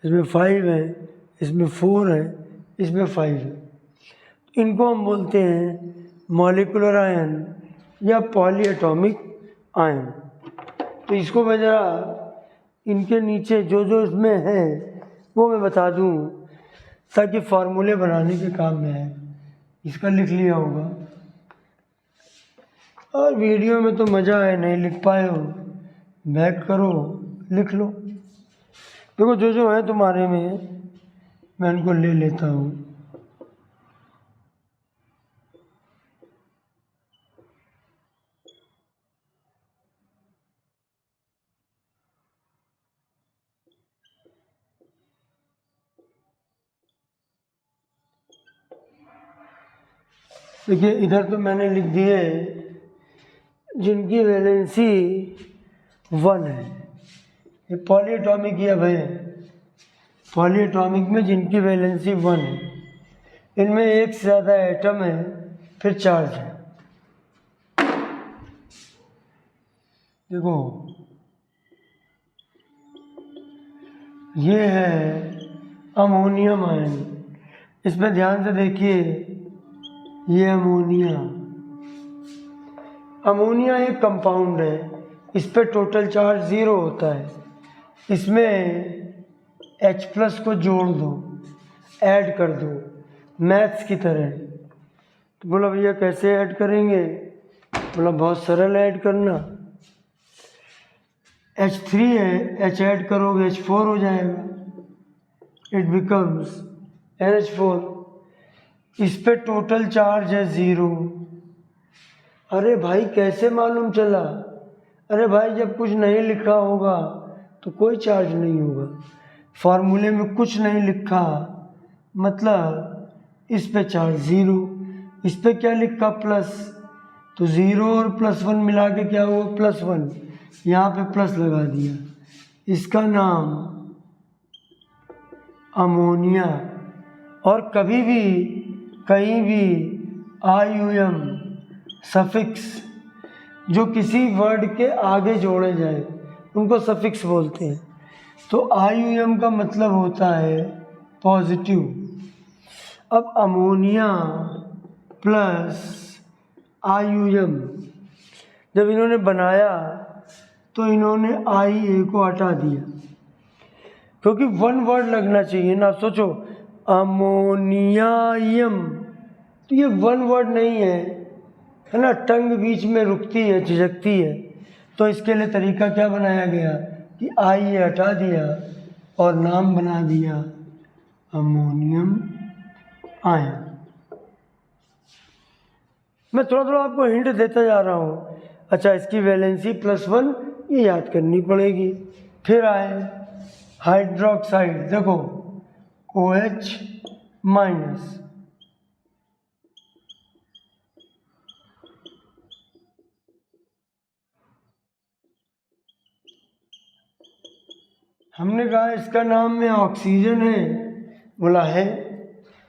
इसमें 5 है, इसमें 4 है, इसमें 5 है। इनको हम बोलते हैं मॉलिकुलर आयन या पॉलीएटॉमिक आयन। तो इसको मैं ज़रा इनके नीचे जो जो इसमें है वो मैं बता दूं, ताकि फार्मूले बनाने के काम में है। इसका लिख लिया होगा, और वीडियो में तो मज़ा है, नहीं लिख पाए हो बैक करो, लिख लो। देखो, जो जो है तुम्हारे में मैं उनको ले लेता हूँ। देखिए, इधर तो मैंने लिख दिए जिनकी वैलेंसी 1 है। ये पॉलीएटॉमिक ही है भाई, पॉलीएटॉमिक में जिनकी वैलेंसी 1 है, इनमें एक से ज़्यादा एटम है, फिर चार्ज है। देखो, ये है अमोनियम आयन। इसमें ध्यान से देखिए, ये अमोनिया एक कंपाउंड है। इस पर टोटल चार्ज 0 होता है। इसमें H+ को जोड़ दो, ऐड कर दो, मैथ्स की तरह। तो बोला भैया कैसे ऐड करेंगे? बोला बहुत सरल ऐड करना। H3 है, H ऐड करोगे H4 हो जाएगा, इट बिकम्स NH4। इस पे टोटल चार्ज है 0। अरे भाई कैसे मालूम चला? अरे भाई जब कुछ नहीं लिखा होगा तो कोई चार्ज नहीं होगा। फार्मूले में कुछ नहीं लिखा मतलब इस पे चार्ज 0, इस पे क्या लिखा प्लस, तो 0 और +1 मिला के क्या हुआ +1, यहाँ पे प्लस लगा दिया। इसका नाम अमोनिया। और कभी भी कहीं भी IUM सफिक्स जो किसी वर्ड के आगे जोड़े जाए उनको सफिक्स बोलते हैं। तो IUM का मतलब होता है पॉजिटिव। अब अमोनिया प्लस IUM जब इन्होंने बनाया तो इन्होंने IA को हटा दिया, क्योंकि वन वर्ड लगना चाहिए ना। सोचो अमोनियायम, तो ये वन वर्ड नहीं है ना, टंग बीच में रुकती है, झिझकती है। तो इसके लिए तरीका क्या बनाया गया कि IA हटा दिया और नाम बना दिया अमोनियम आयन। मैं थोड़ा थोड़ा आपको हिंट देता जा रहा हूँ। अच्छा, इसकी वैलेंसी +1 ये याद करनी पड़ेगी। फिर आए हाइड्रोक्साइड, देखो OH-। हमने कहा इसका नाम में ऑक्सीजन है, बोला है,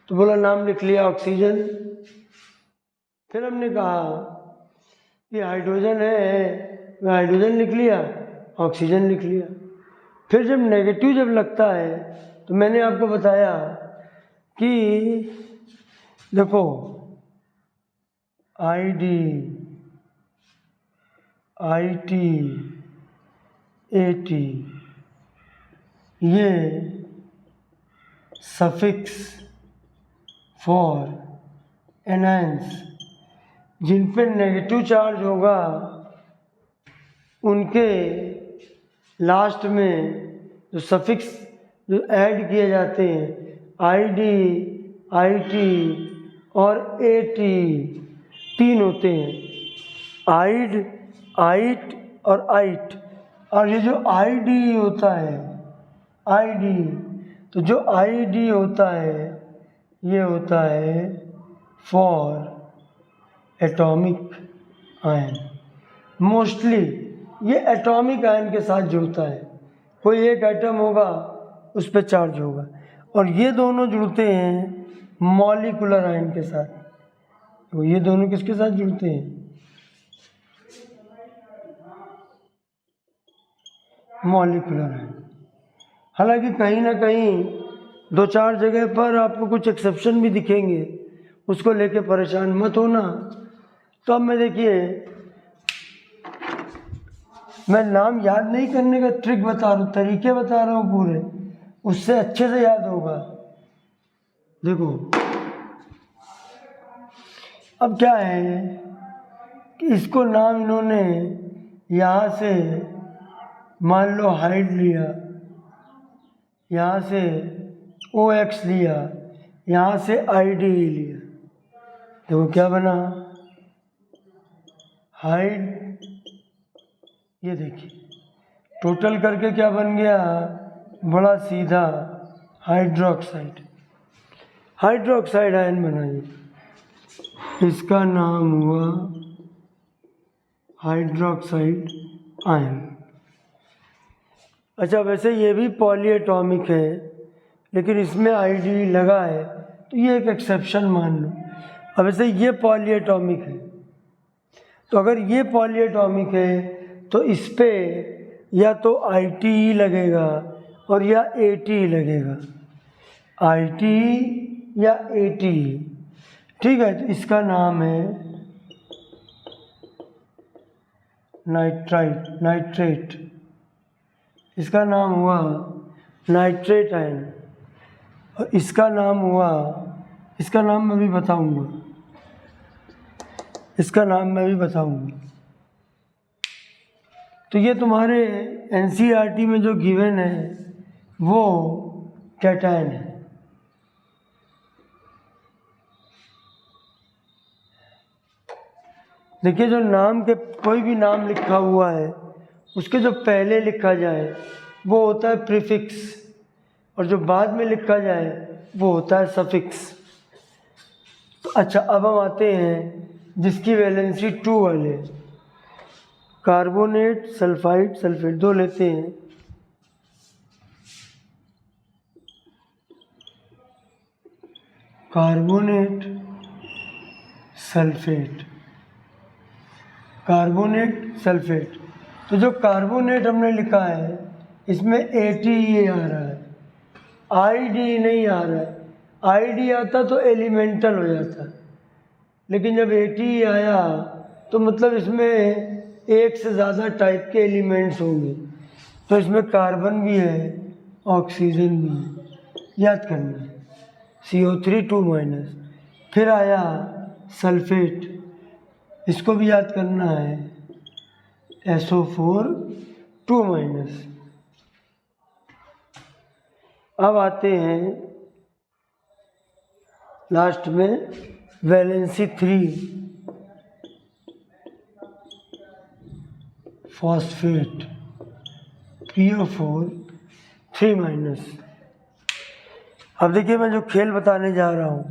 तो बोला नाम लिख लिया ऑक्सीजन। फिर हमने कहा कि हाइड्रोजन है, हाइड्रोजन लिख लिया, ऑक्सीजन लिख लिया। फिर जब नेगेटिव जब लगता है तो मैंने आपको बताया कि देखो ID, IT, AT ये सफिक्स फॉर एनायंस, जिन पे नेगेटिव चार्ज होगा उनके लास्ट में जो सफिक्स जो ऐड किए जाते हैं ID, IT और AT, 3 होते हैं, आइड, आइट और आइट। और ये जो ID होता है, ID, तो जो ID होता है ये होता है फॉर एटॉमिक आयन। मोस्टली ये एटॉमिक आयन के साथ जुड़ता है, कोई एक एटम होगा उस पर चार्ज होगा, और ये दोनों जुड़ते हैं मॉलिक्यूलर आयन के साथ। तो ये दोनों किसके साथ जुड़ते हैं? Molecular ion. हालांकि कहीं ना कहीं 2-4 जगह पर आपको कुछ एक्सेप्शन भी दिखेंगे, उसको लेके परेशान मत होना। तो अब मैं देखिए, मैं नाम याद नहीं करने का ट्रिक बता रहा हूँ, तरीके बता रहा हूँ पूरे, उससे अच्छे से याद होगा। देखो अब क्या है कि इसको नाम इन्होंने यहाँ से मान लो हाइड लिया, यहाँ से OX लिया, यहाँ से ID लिया, देखो क्या बना हाइड। ये देखिए टोटल करके क्या बन गया, बड़ा सीधा हाइड्रोक्साइड, हाइड्रोक्साइड आयन बनाइए, इसका नाम हुआ हाइड्रोक्साइड आयन। अच्छा, वैसे ये भी पॉलीएटॉमिक है, लेकिन इसमें ID लगा है तो ये एक एक्सेप्शन मान लो। अब वैसे ये पॉलीएटॉमिक है, तो अगर ये पॉलीएटॉमिक है तो इस पे या तो IT लगेगा और या AT लगेगा, IT या AT, ठीक है। तो इसका नाम है नाइट्रेट, इसका नाम हुआ नाइट्रेट आयन, और इसका नाम हुआ, इसका नाम मैं भी बताऊंगा, इसका नाम मैं भी बताऊंगा। तो ये तुम्हारे NCERT में जो गिवन है वो कैटायन है। देखिए जो नाम के कोई भी नाम लिखा हुआ है उसके जो पहले लिखा जाए वो होता है प्रीफिक्स, और जो बाद में लिखा जाए वो होता है सफिक्स। अच्छा, अब हम आते हैं जिसकी वैलेंसी 2 वाले, कार्बोनेट, सल्फाइड, सल्फेट 2 लेते हैं। Carbonate, sulphate, carbonate, sulphate. तो जो कार्बोनेट हमने लिखा है इसमें ATE आ रहा है, ID नहीं आ रहा है। ID आता तो एलिमेंटल हो जाता, लेकिन जब ATE आया तो मतलब इसमें एक से ज़्यादा टाइप के एलिमेंट्स होंगे। तो इसमें कार्बन भी है, ऑक्सीजन भी है, याद करना है। CO3 2-। फिर आया सल्फेट, इसको भी याद करना है, SO4 2-। अब आते हैं लास्ट में वैलेंसी 3 फॉस्फेट PO4 3-। अब देखिए मैं जो खेल बताने जा रहा हूँ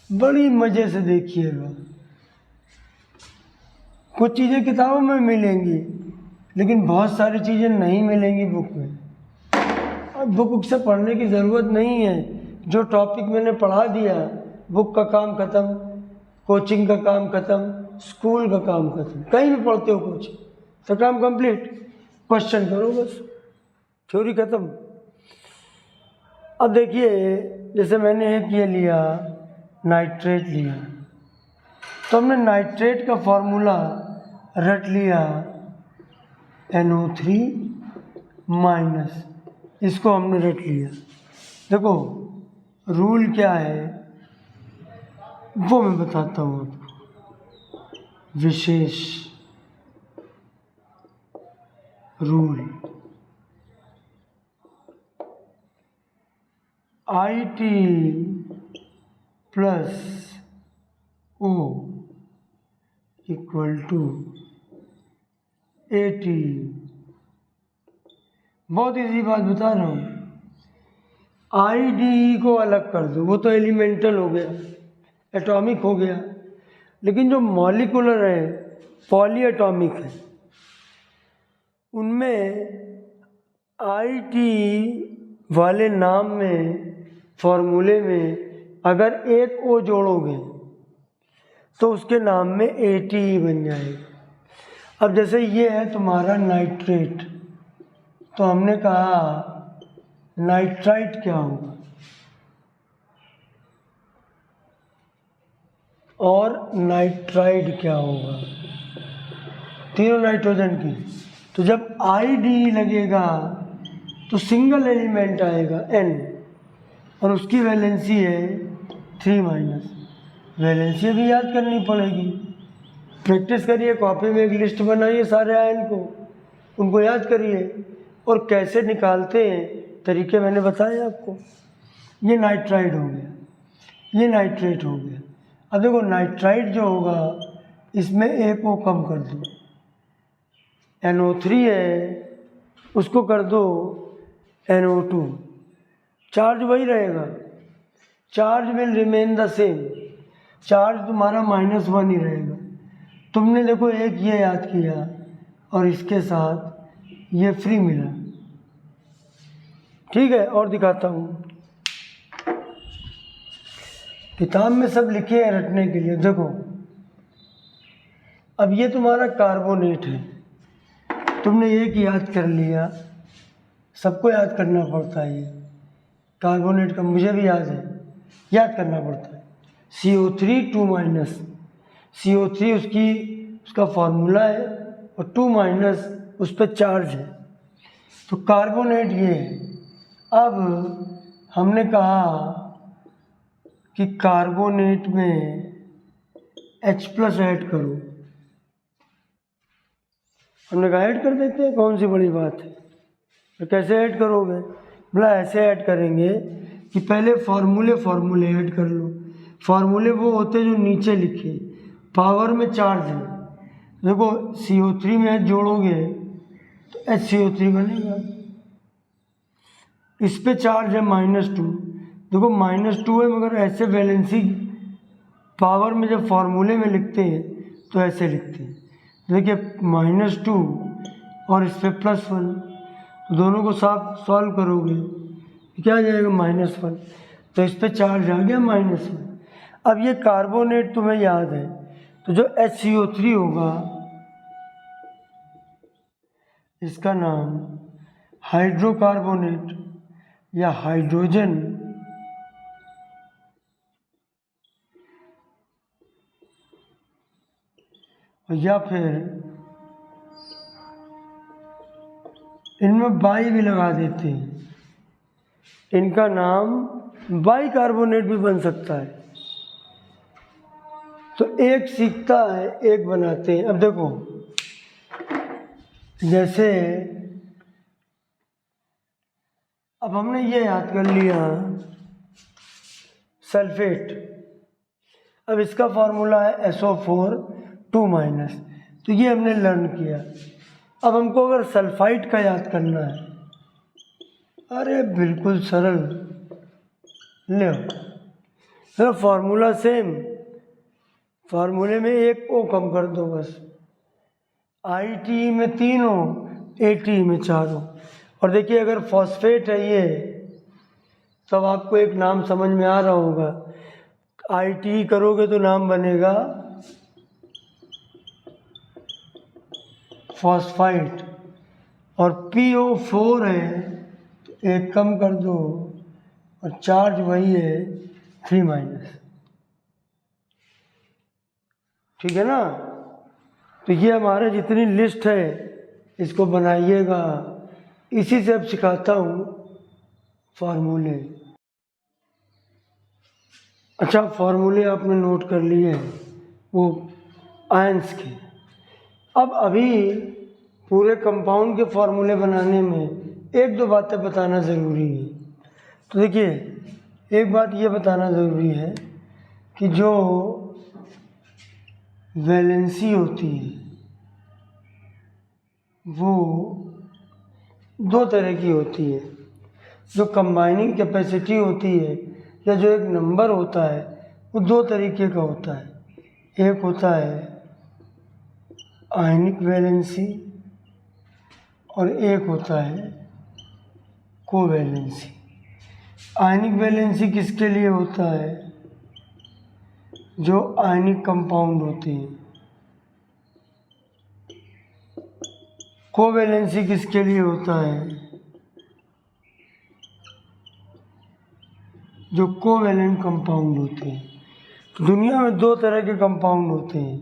बड़ी मज़े से देखिएगा। कुछ चीज़ें किताबों में मिलेंगी लेकिन बहुत सारी चीज़ें नहीं मिलेंगी बुक में। अब बुक से पढ़ने की ज़रूरत नहीं है, जो टॉपिक मैंने पढ़ा दिया बुक का काम ख़त्म, कोचिंग का काम ख़त्म, स्कूल का काम ख़त्म। कहीं भी पढ़ते हो कोचिंग तो काम कंप्लीट, क्वेश्चन करो बस, थ्योरी ख़त्म। अब देखिए जैसे मैंने एक ये लिया नाइट्रेट लिया, तो हमने नाइट्रेट का फॉर्मूला रट लिया NO3-, इसको हमने रट लिया। देखो रूल क्या है वो मैं बताता हूँ आपको। विशेष रूल IT + O = AT। बहुत इजी बात बता रहा हूँ। IDE को अलग कर दो, वो तो एलिमेंटल हो गया, एटॉमिक हो गया, लेकिन जो मॉलिकुलर है पॉली एटॉमिक है, उनमें IT वाले नाम में फॉर्मूले में अगर एक O जोड़ोगे तो उसके नाम में ATE बन जाएगा। अब जैसे ये है तुम्हारा नाइट्रेट, तो हमने कहा नाइट्राइट क्या होगा और नाइट्राइड क्या होगा, तीनों नाइट्रोजन की। तो जब IDE लगेगा तो सिंगल एलिमेंट आएगा N और उसकी वैलेंसी है 3-। वैलेंसी भी याद करनी पड़ेगी, प्रैक्टिस करिए, कॉपी में एक लिस्ट बनाइए सारे आयन को, उनको याद करिए और कैसे निकालते हैं तरीके मैंने बताए आपको। ये नाइट्राइड हो गया, ये नाइट्रेट हो गया। अब देखो नाइट्राइड जो होगा इसमें एक O कम कर दो, NO3 है उसको कर दो NO2, चार्ज वही रहेगा, charge will remain the same, charge तुम्हारा -1 ही रहेगा। तुमने देखो एक ये याद किया और इसके साथ ये फ्री मिला, ठीक है। और दिखाता हूँ, किताब में सब लिखे हैं रटने के लिए। देखो अब ये तुम्हारा कार्बोनेट है, तुमने एक याद कर लिया, सबको याद करना पड़ता है, ये कार्बोनेट का मुझे भी याद है, याद करना पड़ता है। CO3 2-, CO3 उसका फॉर्मूला है और 2- उस पर चार्ज है, तो कार्बोनेट ये है। अब हमने कहा कि कार्बोनेट में H+ ऐड करो, हमने कहा ऐड कर देते हैं, कौन सी बड़ी बात है। तो कैसे ऐड करोगे, बोला ऐसे ऐड करेंगे कि पहले फॉर्मूले ऐड कर लो। फॉर्मूले वो होते जो नीचे लिखे, पावर में चार्ज है। देखो CO3 में H जोड़ोगे तो HCO3 बनेगा, इस पे चार्ज है -2, देखो -2 है, मगर ऐसे वैलेंसी पावर में जब फॉर्मूले में लिखते हैं तो ऐसे लिखते हैं। देखिए -2 और इस पे +1, तो दोनों को साफ सॉल्व करोगे क्या आ जाएगा -1, तो इस पे चार्ज आ गया -1। अब ये कार्बोनेट तुम्हें याद है, तो जो HCO3 होगा इसका नाम हाइड्रोकार्बोनेट या हाइड्रोजन या फिर इनमें बाई भी लगा देते हैं, इनका नाम बाइकार्बोनेट भी बन सकता है। तो एक सीखता है एक बनाते हैं। अब देखो, जैसे अब हमने ये याद कर लिया सल्फेट, अब इसका फॉर्मूला है SO4 2-, तो ये हमने लर्न किया। अब हमको अगर सल्फाइड का याद करना है, अरे बिल्कुल सरल, ले फॉर्मूला सेम, फार्मूले में एक ओ कम कर दो बस, ITE में 3 हो, ATE में 4 हो। और देखिए अगर फॉस्फेट है ये, तब आपको एक नाम समझ में आ रहा होगा, ITE करोगे तो नाम बनेगा फॉस्फाइड, और PO4 है तो एक कम कर दो और चार्ज वही है 3-। ठीक है ना। तो ये हमारे जितनी लिस्ट है इसको बनाइएगा, इसी से अब सिखाता हूँ फार्मूले। अच्छा, फार्मूले आपने नोट कर लिए वो आयंस के। अब अभी पूरे कंपाउंड के फार्मूले बनाने में एक दो बातें बताना ज़रूरी है। तो देखिए, एक बात ये बताना ज़रूरी है कि जो वैलेंसी होती है वो 2 तरह की होती है। जो कंबाइनिंग कैपेसिटी होती है या जो एक नंबर होता है वो 2 तरीके का होता है। एक होता है आयनिक वैलेंसी और एक होता है कोवैलेंसी। आयनिक वैलेंसी किसके लिए होता है? जो आयनिक कंपाउंड होते हैं। कोवैलेंसी किसके लिए होता है? जो कोवैलेंट कंपाउंड होते हैं। तो दुनिया में 2 तरह के कंपाउंड होते हैं,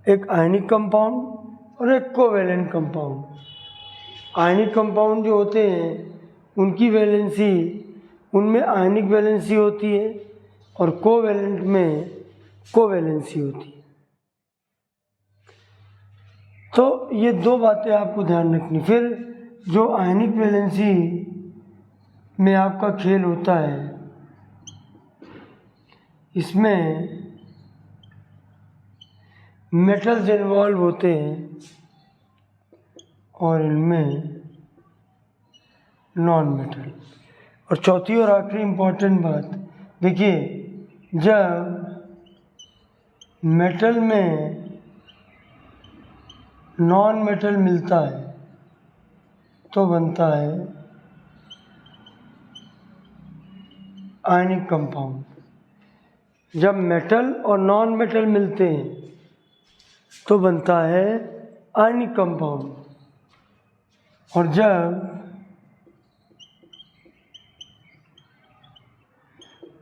एक आयनिक कंपाउंड और एक कोवैलेंट कंपाउंड। आयनिक कंपाउंड जो होते हैं उनकी वैलेंसी, उनमें आयनिक वैलेंसी होती है और कोवैलेंट में कोवैलेंसी होती है। तो ये 2 बातें आपको ध्यान रखनी। फिर जो आयनिक वैलेंसी में आपका खेल होता है, इसमें मेटल्स इन्वॉल्व होते हैं और इनमें नॉन मेटल। और चौथी और आखिरी इम्पोर्टेंट बात, देखिए जब मेटल में नॉन मेटल मिलता है तो बनता है आयनिक कंपाउंड। जब मेटल और नॉन मेटल मिलते हैं तो बनता है आयनिक कंपाउंड। और जब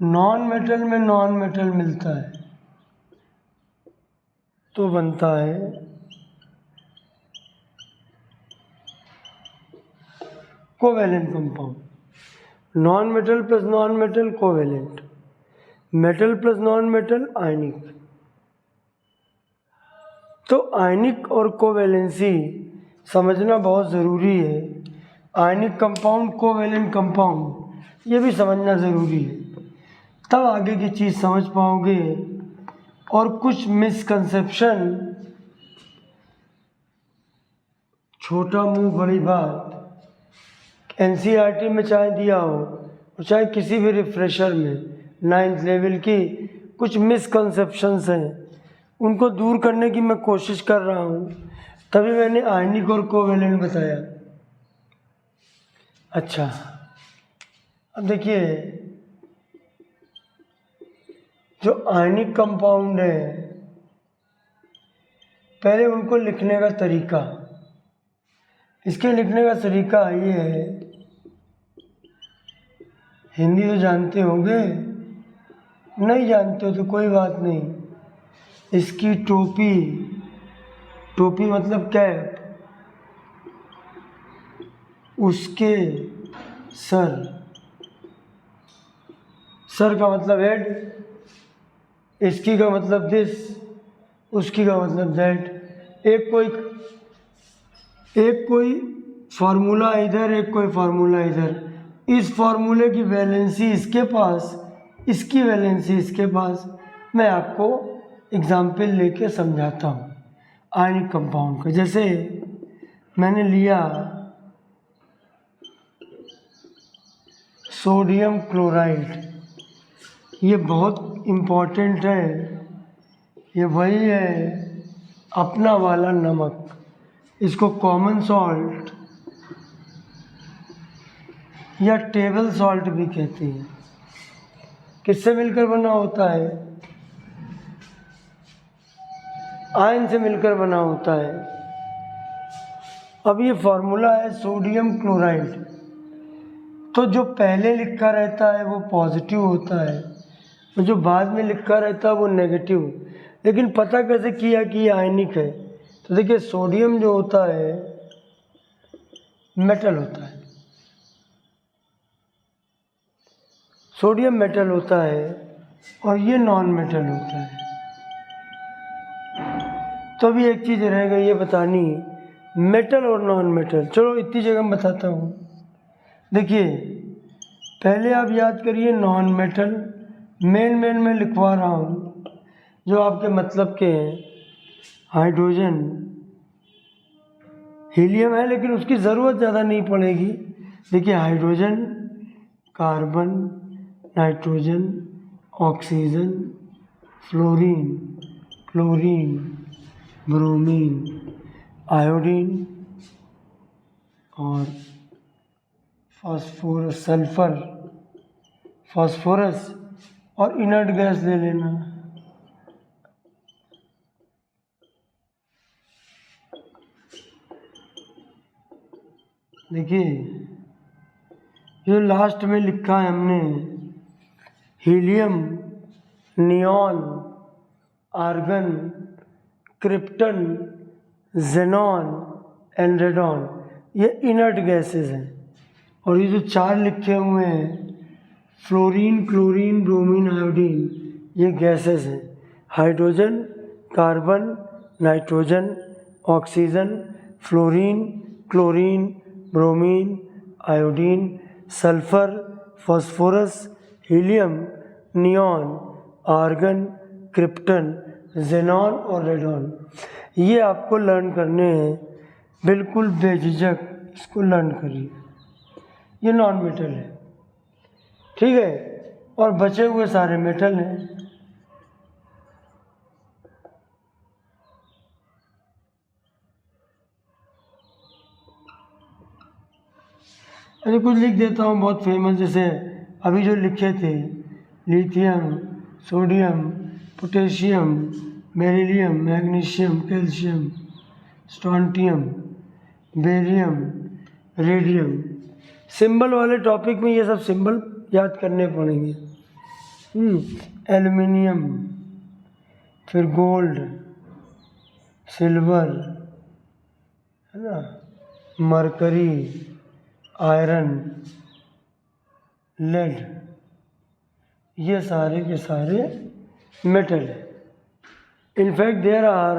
नॉन मेटल में नॉन मेटल मिलता है तो बनता है covalent compound. Non metal plus non metal covalent, metal plus non metal ionic. तो आयनिक और कोवैलेंसी समझना बहुत ज़रूरी है। आयनिक कंपाउंड, कोवैलेंट कंपाउंड, ये भी समझना ज़रूरी है, तब आगे की चीज़ समझ पाओगे। और कुछ मिसकंसेप्शन, छोटा मुंह बड़ी बात, NCERT में चाहे दिया हो और चाहे किसी भी रिफ्रेशर में 9th लेवल की कुछ मिसकंसेप्शंस हैं, उनको दूर करने की मैं कोशिश कर रहा हूँ, तभी मैंने आयनिक और कोवैलेंट बताया। अच्छा, अब देखिए जो आयनिक कंपाउंड है, पहले उनको लिखने का तरीका। इसके लिखने का तरीका ये है, हिंदी तो जानते होंगे, नहीं जानते हो तो कोई बात नहीं। इसकी टोपी, टोपी मतलब कैप, उसके सर, सर का मतलब हेड, इसकी का मतलब दिस, उसकी का मतलब दैट। एक कोई फार्मूला इधर, एक कोई फार्मूला इधर। इस फार्मूले की वैलेंसी इसके पास, इसकी वैलेंसी इसके पास। मैं आपको एग्जाम्पल लेके समझाता हूँ आयनिक कंपाउंड का। जैसे मैंने लिया सोडियम क्लोराइड, ये बहुत इम्पोर्टेंट है, ये वही है अपना वाला नमक, इसको कॉमन सॉल्ट या टेबल सॉल्ट भी कहते हैं। किससे मिलकर बना होता है? आयन से मिलकर बना होता है। अब ये फॉर्मूला है सोडियम क्लोराइड, तो जो पहले लिखा रहता है वो पॉजिटिव होता है और जो बाद में लिखा रहता है वो नेगेटिव। लेकिन पता कैसे किया कि ये आयनिक है? तो देखिए सोडियम जो होता है मेटल होता है, सोडियम मेटल होता है और ये नॉन मेटल होता है। तो अभी एक चीज़ रह गई ये बतानी, मेटल और नॉन मेटल। चलो इतनी जगह मैं बताता हूँ। देखिए पहले आप याद करिए नॉन मेटल, मेन में लिखवा रहा हूँ जो आपके मतलब के हैं। हाइड्रोजन, हीलियम है लेकिन उसकी ज़रूरत ज़्यादा नहीं पड़ेगी। देखिए hydrogen, carbon, nitrogen, oxygen, fluorine, chlorine, bromine, iodine और फास्फोरस, सल्फर, फास्फोरस और इनर्ट गैस ले लेना। देखिए जो लास्ट में लिखा है हमने, helium, neon, argon, krypton, xenon and radon, ये इनर्ट गैसेस हैं। और ये जो चार लिखे हुए हैं फ्लोरीन, क्लोरीन, ब्रोमीन, आयोडीन, ये गैसेस हैं। Hydrogen, carbon, nitrogen, oxygen, fluorine, chlorine, bromine, iodine, sulphur, phosphorus, helium, neon, argon, krypton, xenon और रेडॉन, ये आपको लर्न करने हैं। बिल्कुल बेझिझक इसको लर्न करिए। ये नॉन मेटल है, ठीक है, और बचे हुए सारे मेटल हैं। अरे कुछ लिख देता हूँ बहुत फेमस, जैसे अभी जो लिखे थे lithium, sodium, potassium, beryllium, magnesium, calcium, strontium, barium, radium. Symbol वाले टॉपिक में ये सब सिंबल याद करने पड़ेंगे। एल्युमिनियम, फिर गोल्ड, सिल्वर, है ना, मरकरी, आयरन, लेड, ये सारे के सारे मेटल है। In fact there are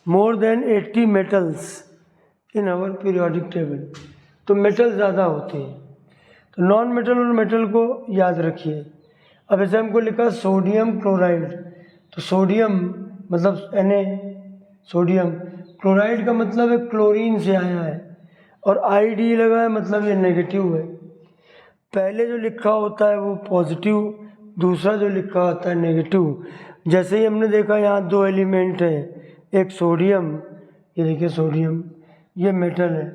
more than 80 metals in our periodic table. तो मेटल ज़्यादा होते हैं। तो नॉन मेटल और मेटल को याद रखिए। अब ऐसे हमको लिखा सोडियम क्लोराइड, तो सोडियम मतलब Na, सोडियम, क्लोराइड का मतलब है क्लोरीन से आया है, और ID लगा है मतलब ये नेगेटिव है। पहले जो लिखा होता है वो पॉजिटिव, दूसरा जो लिखा होता है नेगेटिव। जैसे ही हमने देखा यहाँ दो एलिमेंट है, एक सोडियम, ये देखिए सोडियम, ये मेटल है,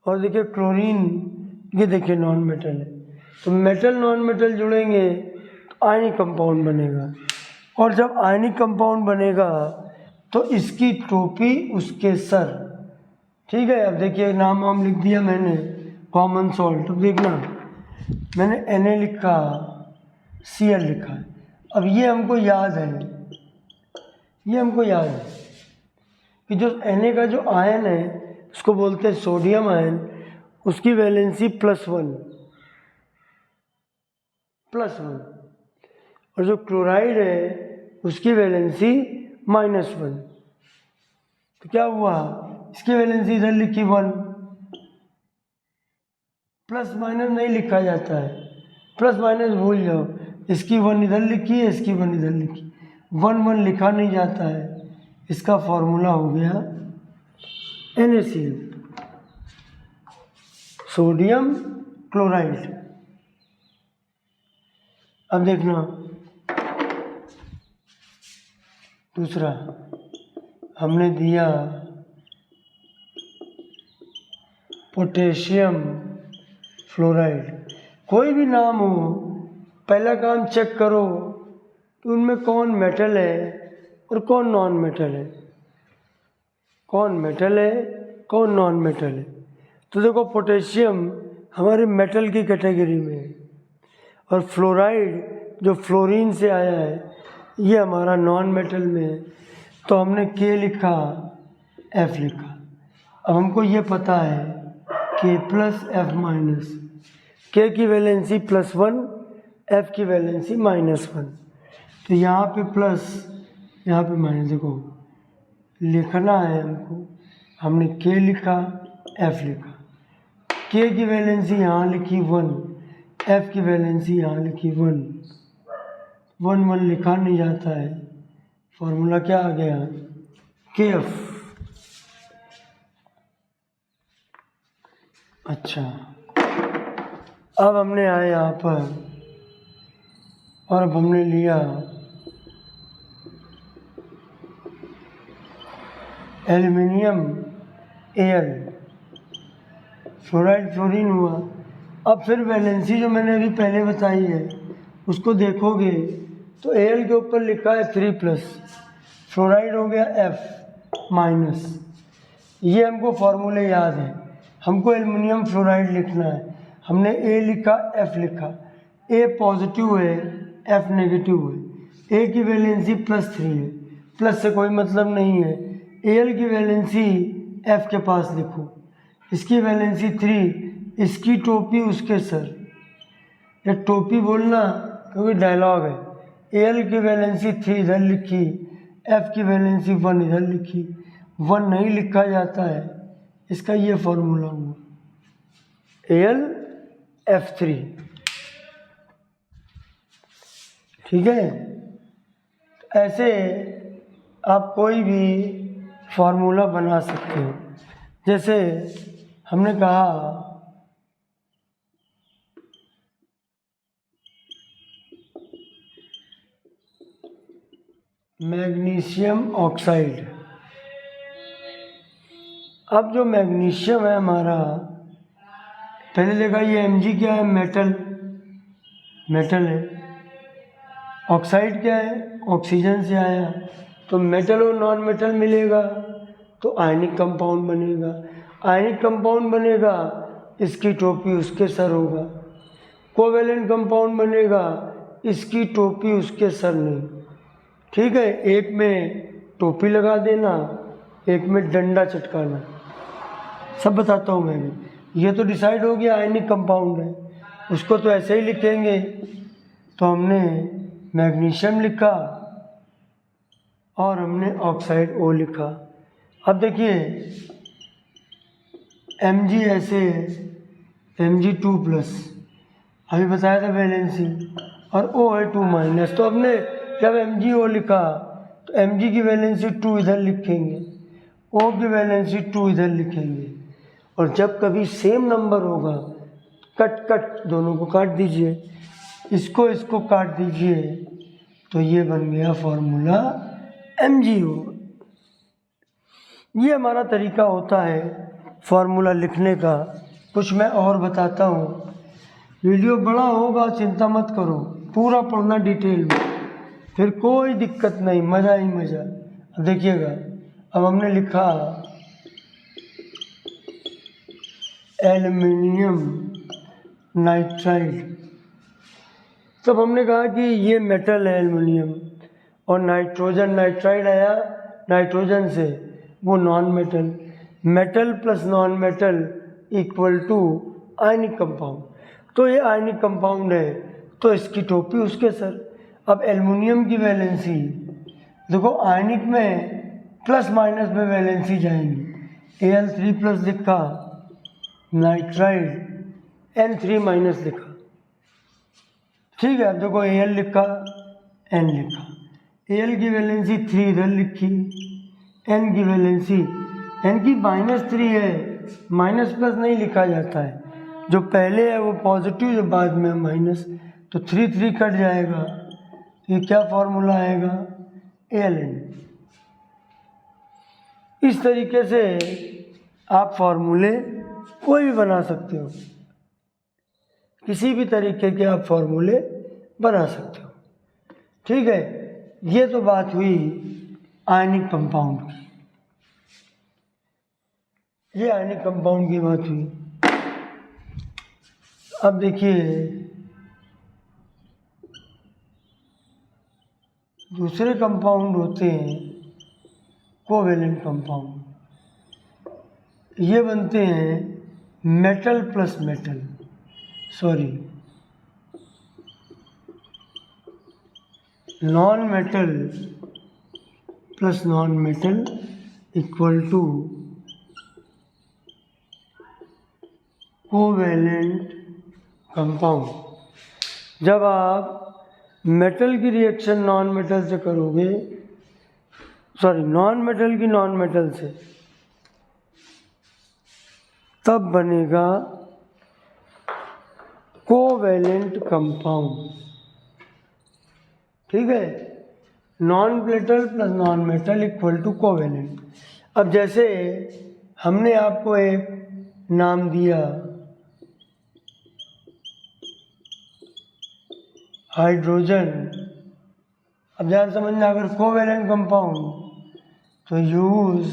और देखिए क्लोरीन, ये देखिए नॉन मेटल है। तो मेटल नॉन मेटल जुड़ेंगे तो आयनिक कंपाउंड बनेगा, और जब आयनिक कंपाउंड बनेगा तो इसकी टोपी उसके सर, ठीक है। अब देखिए नाम वाम लिख दिया मैंने, कॉमन सॉल्ट। अब देखना मैंने Na लिखा, Cl लिखा है। अब ये हमको याद है, ये हमको याद है कि जो Na का जो आयन है उसको बोलते हैं सोडियम आयन, उसकी वैलेंसी +1 और जो क्लोराइड है उसकी वैलेंसी -1। तो क्या हुआ, इसकी वैलेंसी इधर लिखी 1, प्लस माइनस नहीं लिखा जाता है, प्लस माइनस भूल जाओ। इसकी 1 इधर लिखी है, इसकी 1 इधर लिखी, 1 1 लिखा नहीं जाता है। इसका फॉर्मूला हो गया NaCl, सोडियम क्लोराइड। अब देखना दूसरा हमने दिया पोटेशियम फ्लोराइड। कोई भी नाम हो, पहला काम चेक करो कि उनमें कौन मेटल है और कौन नॉन मेटल है, कौन मेटल है कौन नॉन मेटल है। तो देखो पोटेशियम हमारे मेटल की कैटेगरी में है और फ्लोराइड जो फ्लोरीन से आया है ये हमारा नॉन मेटल में है। तो हमने K लिखा, F लिखा। अब हमको ये पता है K + F-, K की वैलेंसी +1, F की वैलेंसी -1। तो यहाँ पे प्लस, यहाँ पे माइनस, देखो लिखना है हमको। हमने K लिखा, F लिखा, K की वैलेंसी यहाँ लिखी 1, F की वैलेंसी यहाँ लिखी 1, 1 1 लिखा नहीं जाता है। फॉर्मूला क्या आ गया, KF। अच्छा, अब हमने आए यहाँ पर और अब हमने लिया एल्युमिनियम Al, फ्लोराइड फ्लोरीन हुआ। अब फिर वैलेंसी जो मैंने अभी पहले बताई है उसको देखोगे तो Al के ऊपर लिखा है 3+, फ्लोराइड हो गया F-। ये हमको फॉर्मूले याद है। हमको एल्युमिनियम फ्लोराइड लिखना है। हमने A लिखा, F लिखा। A पॉजिटिव है, F नेगेटिव है। A की वैलेंसी +3 है, प्लस से कोई मतलब नहीं है। Al की वैलेंसी F के पास लिखो, इसकी वैलेंसी 3, इसकी टोपी उसके सर। ये टोपी बोलना क्योंकि डायलॉग है। Al की वैलेंसी 3 इधर लिखी, F की वैलेंसी 1 इधर लिखी, 1 नहीं लिखा जाता है। इसका ये फॉर्मूला हुआ AlF3। ठीक है, ऐसे आप कोई भी फॉर्मूला बना सकते हो। जैसे हमने कहा मैग्नीशियम ऑक्साइड। अब जो मैग्नीशियम है हमारा, पहले देखा ये Mg क्या है, मेटल, मेटल है। ऑक्साइड क्या है, ऑक्सीजन से आया। तो मेटल और नॉन मेटल मिलेगा तो आयनिक कंपाउंड बनेगा। आयनिक कंपाउंड बनेगा, इसकी टोपी उसके सर होगा। कोवेलेंट कंपाउंड बनेगा, इसकी टोपी उसके सर नहीं। ठीक है, एक में टोपी लगा देना, एक में डंडा चटकाना। सब बताता हूँ मैं भी। ये तो डिसाइड हो गया आयनिक कंपाउंड है, उसको तो ऐसे ही लिखेंगे। तो हमने मैग्नीशियम लिखा और हमने ऑक्साइड O लिखा। अब देखिए Mg ऐसे Mg2+, अभी बताया था वैलेंसी, और O है 2-। तो हमने जब MgO लिखा तो Mg की वैलेंसी 2 इधर लिखेंगे, O की वैलेंसी 2 इधर लिखेंगे। और जब कभी सेम नंबर होगा कट कट दोनों को काट दीजिए, इसको इसको काट दीजिए, तो ये बन गया फॉर्मूला MgO। ये हमारा तरीका होता है फॉर्मूला लिखने का। कुछ मैं और बताता हूँ, वीडियो बड़ा होगा चिंता मत करो, पूरा पढ़ना डिटेल में, फिर कोई दिक्कत नहीं, मज़ा ही मज़ा। अब देखिएगा, अब हमने लिखा एल्युमिनियम नाइट्राइड। तब हमने कहा कि ये मेटल है एल्युमिनियम, और नाइट्रोजन नाइट्राइड आया नाइट्रोजन से, वो non metal. Metal plus non metal equal to ionic compound. तो ये आयनिक कंपाउंड है, तो इसकी टोपी उसके सर। अब एल्युमिनियम की वैलेंसी देखो, आयनिक में प्लस माइनस में वैलेंसी जाएंगी। Al3 प्लस लिखा, नाइट्राइड N3 माइनस लिखा, ठीक है। अब देखो Al लिखा, N लिखा, Al की वैलेंसी 3 इधर लिखी, N की वैलेंसी, N की -3 है, माइनस प्लस नहीं लिखा जाता है, जो पहले है वो पॉजिटिव, जो बाद में माइनस, तो 3 3 कट जाएगा। ये क्या फॉर्मूला आएगा, Aln। इस तरीके से आप फॉर्मूले कोई भी बना सकते हो, किसी भी तरीके के आप फॉर्मूले बना सकते हो, ठीक है। ये तो बात हुई आयनिक कंपाउंड की, ये आयनिक कंपाउंड की बात हुई। अब देखिए दूसरे कंपाउंड होते हैं कोवेलेंट कंपाउंड। ये बनते हैं metal plus metal, sorry non metal plus non metal equal to covalent compound. जब आप मेटल की रिएक्शन नॉन मेटल से करोगे, सॉरी नॉन मेटल की नॉन मेटल से, तब बनेगा कोवेलेंट कंपाउंड, ठीक है। Non metal plus non metal equal to covalent. अब जैसे हमने आपको एक नाम दिया हाइड्रोजन, अब ध्यान समझना, अगर कोवेलेंट कंपाउंड तो यूज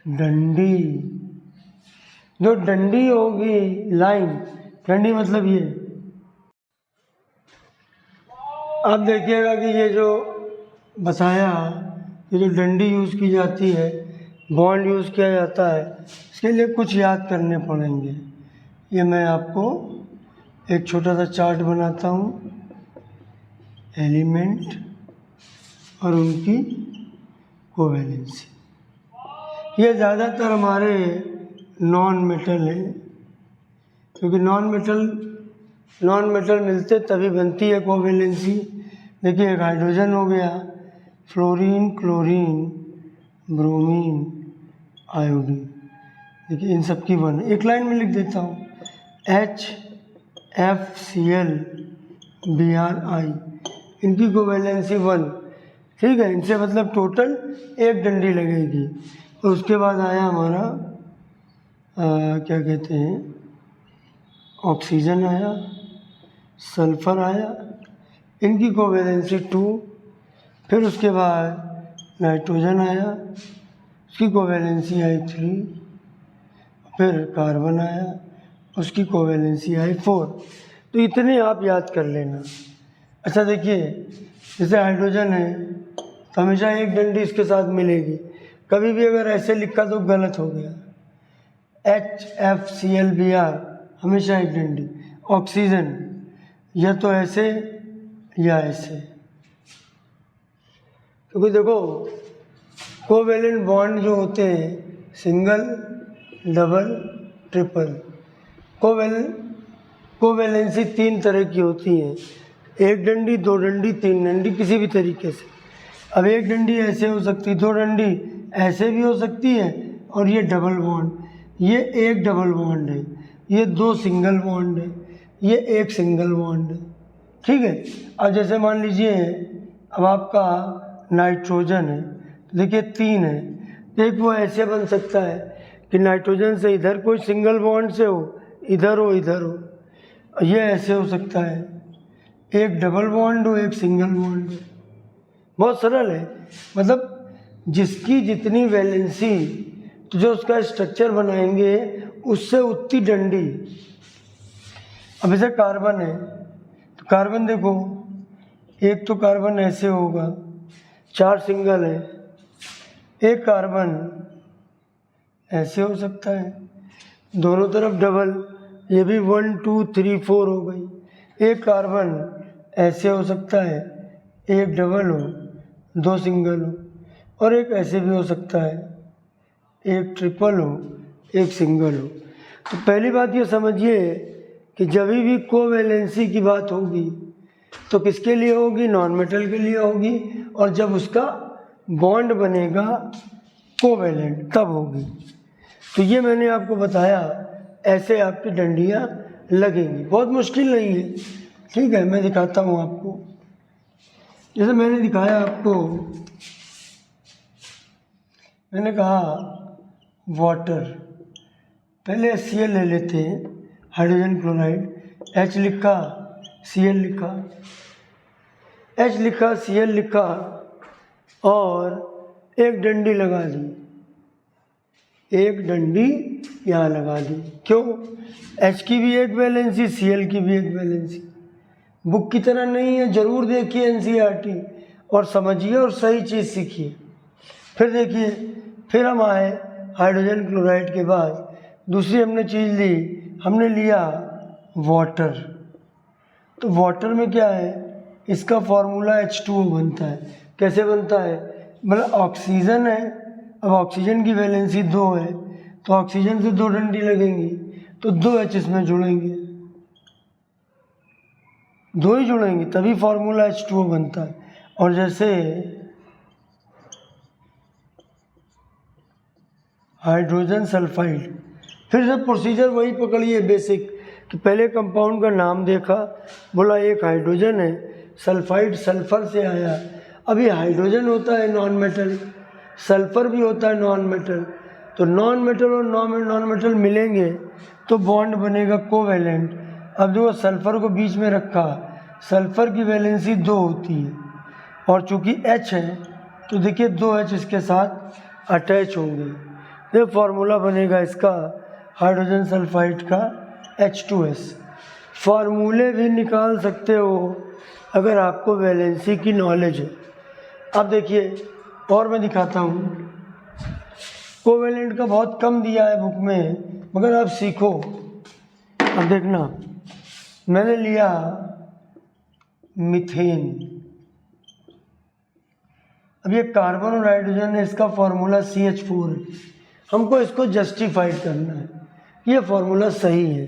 डंडी। जो डंडी होगी लाइन, डंडी मतलब ये, आप देखिएगा कि ये जो बताया, ये जो डंडी यूज़ की जाती है, बॉन्ड यूज़ किया जाता है, इसके लिए कुछ याद करने पड़ेंगे। ये मैं आपको एक छोटा सा चार्ट बनाता हूँ, एलिमेंट और उनकी कोवेलेंसी। ये ज़्यादातर हमारे नॉन मेटल है, क्योंकि नॉन मेटल मिलते तभी बनती है कोवेलेंसी। देखिए एक हाइड्रोजन हो गया, फ्लोरीन, क्लोरीन, ब्रोमीन, आयोडीन, देखिए इन सब की वन एक लाइन में लिख देता हूँ, HFCl Bri, इनकी कोवेलेंसी 1, ठीक है। इनसे मतलब टोटल एक डंडी लगेगी। और उसके बाद आया हमारा क्या कहते हैं, ऑक्सीजन आया, सल्फर आया, इनकी कोवेलेंसी 2। फिर उसके बाद नाइट्रोजन आया, उसकी कोवेलेंसी आई 3। फिर कार्बन आया, उसकी कोवेलेंसी आई 4। तो इतने आप याद कर लेना। अच्छा देखिए, जैसे हाइड्रोजन है तो हमेशा एक डंडी इसके साथ मिलेगी, कभी भी अगर ऐसे लिखा तो गलत हो गया, HFCl Br हमेशा एक डंडी। ऑक्सीजन या तो ऐसे या ऐसे, क्योंकि देखो कोवेलेंट बॉन्ड जो होते हैं सिंगल, डबल, ट्रिपल, कोवेलेंसी 3 तरह की होती हैं, एक डंडी, 2 डंडी, 3 डंडी, किसी भी तरीके से। अब एक डंडी ऐसे हो सकती है, 2 डंडी ऐसे भी हो सकती है, और ये डबल बॉन्ड, ये एक डबल बॉन्ड है, ये 2 सिंगल बॉन्ड है, ये एक सिंगल बॉन्ड है, ठीक है। अब जैसे मान लीजिए अब आपका नाइट्रोजन है, देखिए 3 है, एक वो ऐसे बन सकता है कि नाइट्रोजन से इधर कोई सिंगल बॉन्ड से हो, इधर हो, इधर हो, ये ऐसे हो सकता है, एक डबल बॉन्ड हो, एक सिंगल बॉन्ड हो। बहुत सरल है, मतलब जिसकी जितनी वैलेंसी, तो जो उसका स्ट्रक्चर बनाएंगे उससे उतनी डंडी। अब जैसे कार्बन है तो कार्बन देखो, एक तो कार्बन ऐसे होगा, 4 सिंगल है, एक कार्बन ऐसे हो सकता है, दोनों तरफ डबल, ये भी 1 2 3 4 हो गई। एक कार्बन ऐसे हो सकता है, एक डबल हो, 2 सिंगल हो, और एक ऐसे भी हो सकता है, एक ट्रिपल हो, एक सिंगल हो। तो पहली बात ये समझिए कि जब भी कोवैलेंसी की बात होगी तो किसके लिए होगी? नॉन मेटल के लिए होगी, और जब उसका बॉन्ड बनेगा कोवैलेंट तब होगी। तो ये मैंने आपको बताया, ऐसे आपकी डंडियाँ लगेंगी, बहुत मुश्किल नहीं है। ठीक है, मैं दिखाता हूँ आपको। जैसे मैंने दिखाया आपको, मैंने कहा वाटर, पहले HCl ले लेते हैं, हाइड्रोजन क्लोराइड, H लिखा, Cl लिखा, H लिखा, Cl लिखा, और एक डंडी लगा दी, एक डंडी यहाँ लगा दी। क्यों? H की भी एक वैलेंसी, Cl की भी एक वैलेंसी। बुक की तरह नहीं है, जरूर देखिए NCERT और समझिए और सही चीज़ सीखिए। फिर देखिए, फिर हम आए हाइड्रोजन क्लोराइड के बाद दूसरी हमने चीज़ ली, हमने लिया वाटर। तो वाटर में क्या है, इसका फॉर्मूला H2O बनता है। कैसे बनता है? मतलब ऑक्सीजन है, अब ऑक्सीजन की वैलेंसी 2 है, तो ऑक्सीजन से 2 डंडी लगेंगी, तो 2 H इसमें जुड़ेंगे, 2 ही जुड़ेंगे, तभी फॉर्मूला H2O बनता है। और जैसे हाइड्रोजन सल्फाइड, फिर से प्रोसीजर वही पकड़िए बेसिक, कि पहले कंपाउंड का नाम देखा, बोला एक हाइड्रोजन है, सल्फाइड सल्फर से आया। अभी हाइड्रोजन होता है नॉन मेटल, सल्फर भी होता है नॉन मेटल, तो नॉन मेटल और नॉन मेटल मिलेंगे तो बॉन्ड बनेगा कोवैलेंट। अब देखो सल्फर को बीच में रखा, सल्फर की वैलेंसी 2 होती है, और चूंकि H है तो देखिए 2 H इसके साथ अटैच होंगे, ये फॉर्मूला बनेगा इसका हाइड्रोजन सल्फाइड का H2S। फार्मूले भी निकाल सकते हो अगर आपको वैलेंसी की नॉलेज है। अब देखिए और मैं दिखाता हूँ, कोवैलेंट का बहुत कम दिया है बुक में, मगर आप सीखो। अब देखना, मैंने लिया मीथेन, अब ये कार्बन और हाइड्रोजन है, इसका फॉर्मूला CH4 है, हमको इसको जस्टिफाइड करना है, ये फॉर्मूला सही है।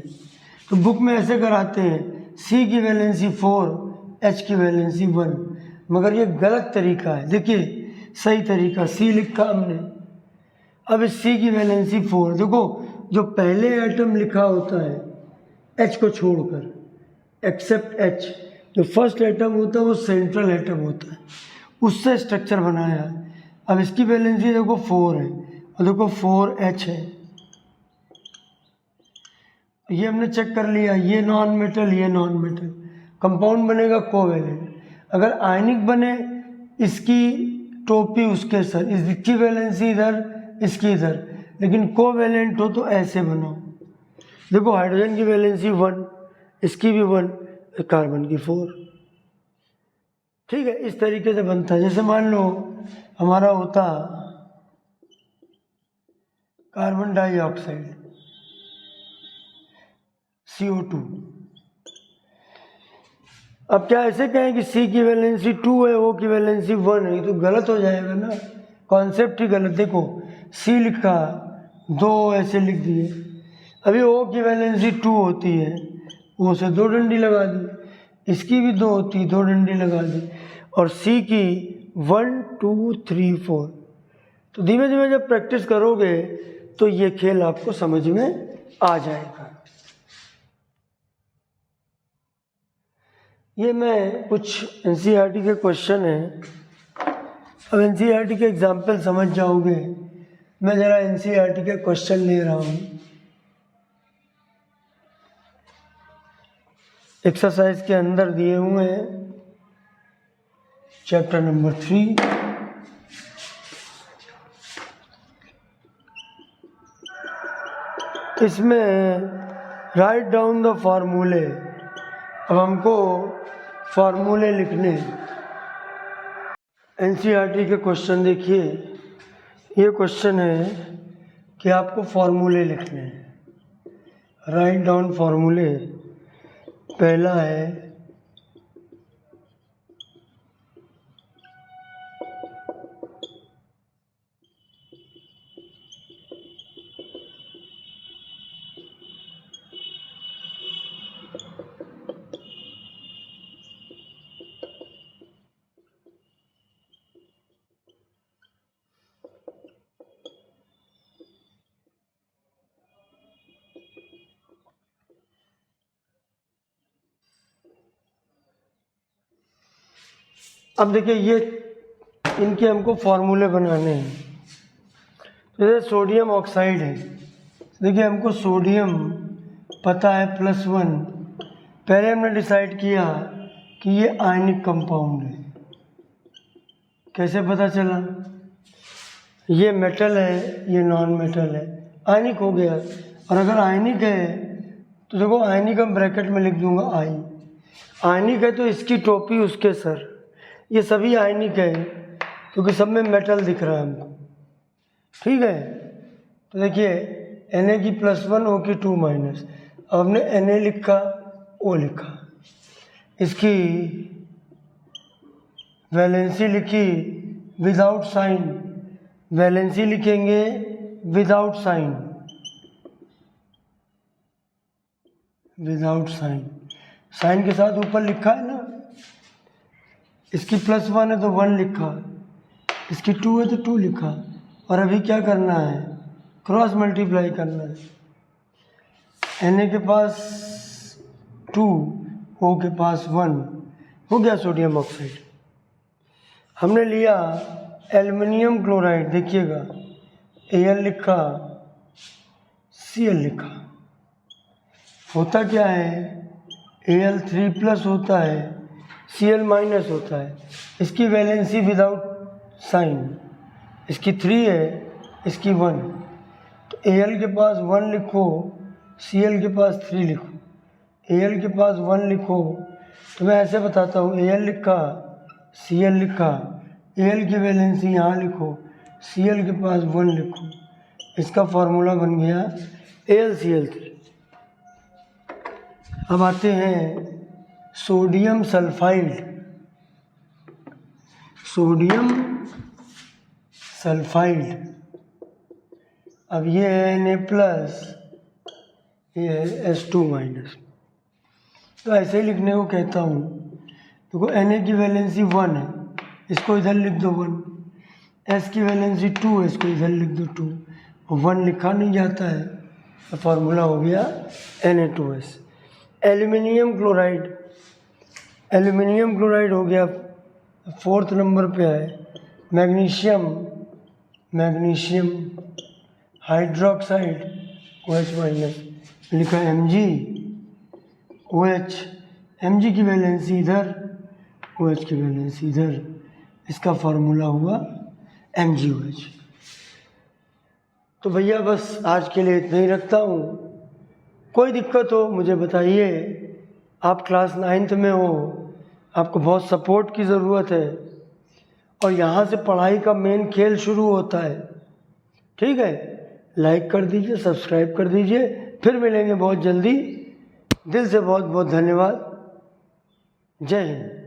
तो बुक में ऐसे कराते हैं, C की वैलेंसी 4, H की वैलेंसी 1, मगर ये गलत तरीका है। देखिए सही तरीका, C लिखा हमने, अब इस C की वैलेंसी 4, देखो जो पहले एटम लिखा होता है H को छोड़कर, एक्सेप्ट H, जो फर्स्ट एटम होता है वो सेंट्रल एटम होता है, उससे स्ट्रक्चर बनाया है। अब इसकी वैलेंसी देखो 4 है, और देखो 4H है, ये हमने चेक कर लिया, ये नॉन मेटल, ये नॉन मेटल, कंपाउंड बनेगा कोवैलेंट। अगर आयनिक बने, इसकी टोपी उसके सर, इसकी वैलेंसी इधर, इसकी इधर, लेकिन कोवैलेंट हो तो ऐसे बनाओ। देखो हाइड्रोजन की वैलेंसी 1, इसकी भी 1, कार्बन की 4। ठीक है, इस तरीके से बनता है। जैसे मान लो हमारा होता कार्बन डाइऑक्साइड CO2, अब क्या ऐसे कहें कि C की वैलेंसी 2 है, O की वैलेंसी 1 है, तो गलत हो जाएगा ना, कॉन्सेप्ट ही गलत। देखो C लिखा, 2 ऐसे लिख दिए, अभी O की वैलेंसी 2 होती है, O से 2 डंडी लगा दी, इसकी भी 2 होती, 2 डंडी लगा दी, और C की 1 2 3 4। तो धीमे धीमे जब प्रैक्टिस करोगे तो ये खेल आपको समझ में आ जाएगा। ये मैं कुछ NCERT के क्वेश्चन हैं, अब NCERT के एग्जाम्पल समझ जाओगे। मैं ज़रा NCERT के क्वेश्चन ले रहा हूँ, एक्सरसाइज के अंदर दिए हुए हैं, चैप्टर नंबर 3, इसमें राइट डाउन द फार्मूले। अब हमको फार्मूले लिखने। एनसीईआरटी के क्वेश्चन देखिए, ये क्वेश्चन है कि आपको फार्मूले लिखने हैं। राइट डाउन फार्मूले। पहला है अब देखिए ये इनके हमको फार्मूले बनाने हैं। तो ये सोडियम ऑक्साइड है। देखिए हमको सोडियम पता है +1। पहले हमने डिसाइड किया कि ये आयनिक कंपाउंड है। कैसे पता चला? ये मेटल है, ये नॉन मेटल है, आयनिक हो गया। और अगर आयनिक है तो देखो आयनिक हम ब्रैकेट में लिख दूंगा आई। आयनिक है तो इसकी टोपी उसके सर, ये सभी आयनिक है क्योंकि सब में मेटल दिख रहा है हमको। ठीक है, तो देखिए Na की +1 O की 2-। अब हमने Na लिखा, O लिखा, इसकी वैलेंसी लिखी विदाउट साइन। वैलेंसी लिखेंगे without sign, without sign. Sign के साथ ऊपर लिखा है ना, इसकी +1 है तो 1 लिखा, इसकी 2 है तो 2 लिखा। और अभी क्या करना है? क्रॉस मल्टीप्लाई करना है। Na के पास 2, O के पास 1, हो गया सोडियम ऑक्साइड। हमने लिया एल्युमिनियम क्लोराइड। देखिएगा Al लिखा, Cl लिखा। होता क्या है? Al3+ होता है, Cl- होता है। इसकी वैलेंसी विदाउट साइन, इसकी 3 है, इसकी 1। तो Al के पास 1 लिखो, Cl के पास 3 लिखो। Al के पास 1 लिखो तो मैं ऐसे बताता हूँ, Al लिखा, Cl लिखा, Al की वैलेंसी यहाँ लिखो, Cl के पास 1 लिखो। इसका फार्मूला बन गया AlCl3। अब आते हैं सोडियम सल्फाइड। Sodium sulphide. अब ये है Na+, ये है H2-। तो ऐसे ही लिखने को कहता हूँ। देखो Na की वैलेंसी 1 है, इसको इधर लिख दो 1। S की वैलेंसी 2 है, इसको इधर लिख दो 2। 1 लिखा नहीं जाता है तो फार्मूला हो गया Na2S। Aluminium chloride. Aluminium chloride हो गया, 4th नंबर पे है। मैग्नीशियम, मैग्नीशियम हाइड्रोक्साइड OH- लिखा Mg, OH। Mg की वैलेंसी इधर, OH की वैलेंसी इधर। इसका फार्मूला हुआ MgOH। तो भैया बस आज के लिए इतना ही रखता हूँ। कोई दिक्कत हो मुझे बताइए। आप क्लास 9th में हो, आपको बहुत सपोर्ट की ज़रूरत है और यहाँ से पढ़ाई का मेन खेल शुरू होता है। ठीक है, लाइक कर दीजिए, सब्सक्राइब कर दीजिए। फिर मिलेंगे बहुत जल्दी। दिल से बहुत बहुत धन्यवाद। जय हिंद।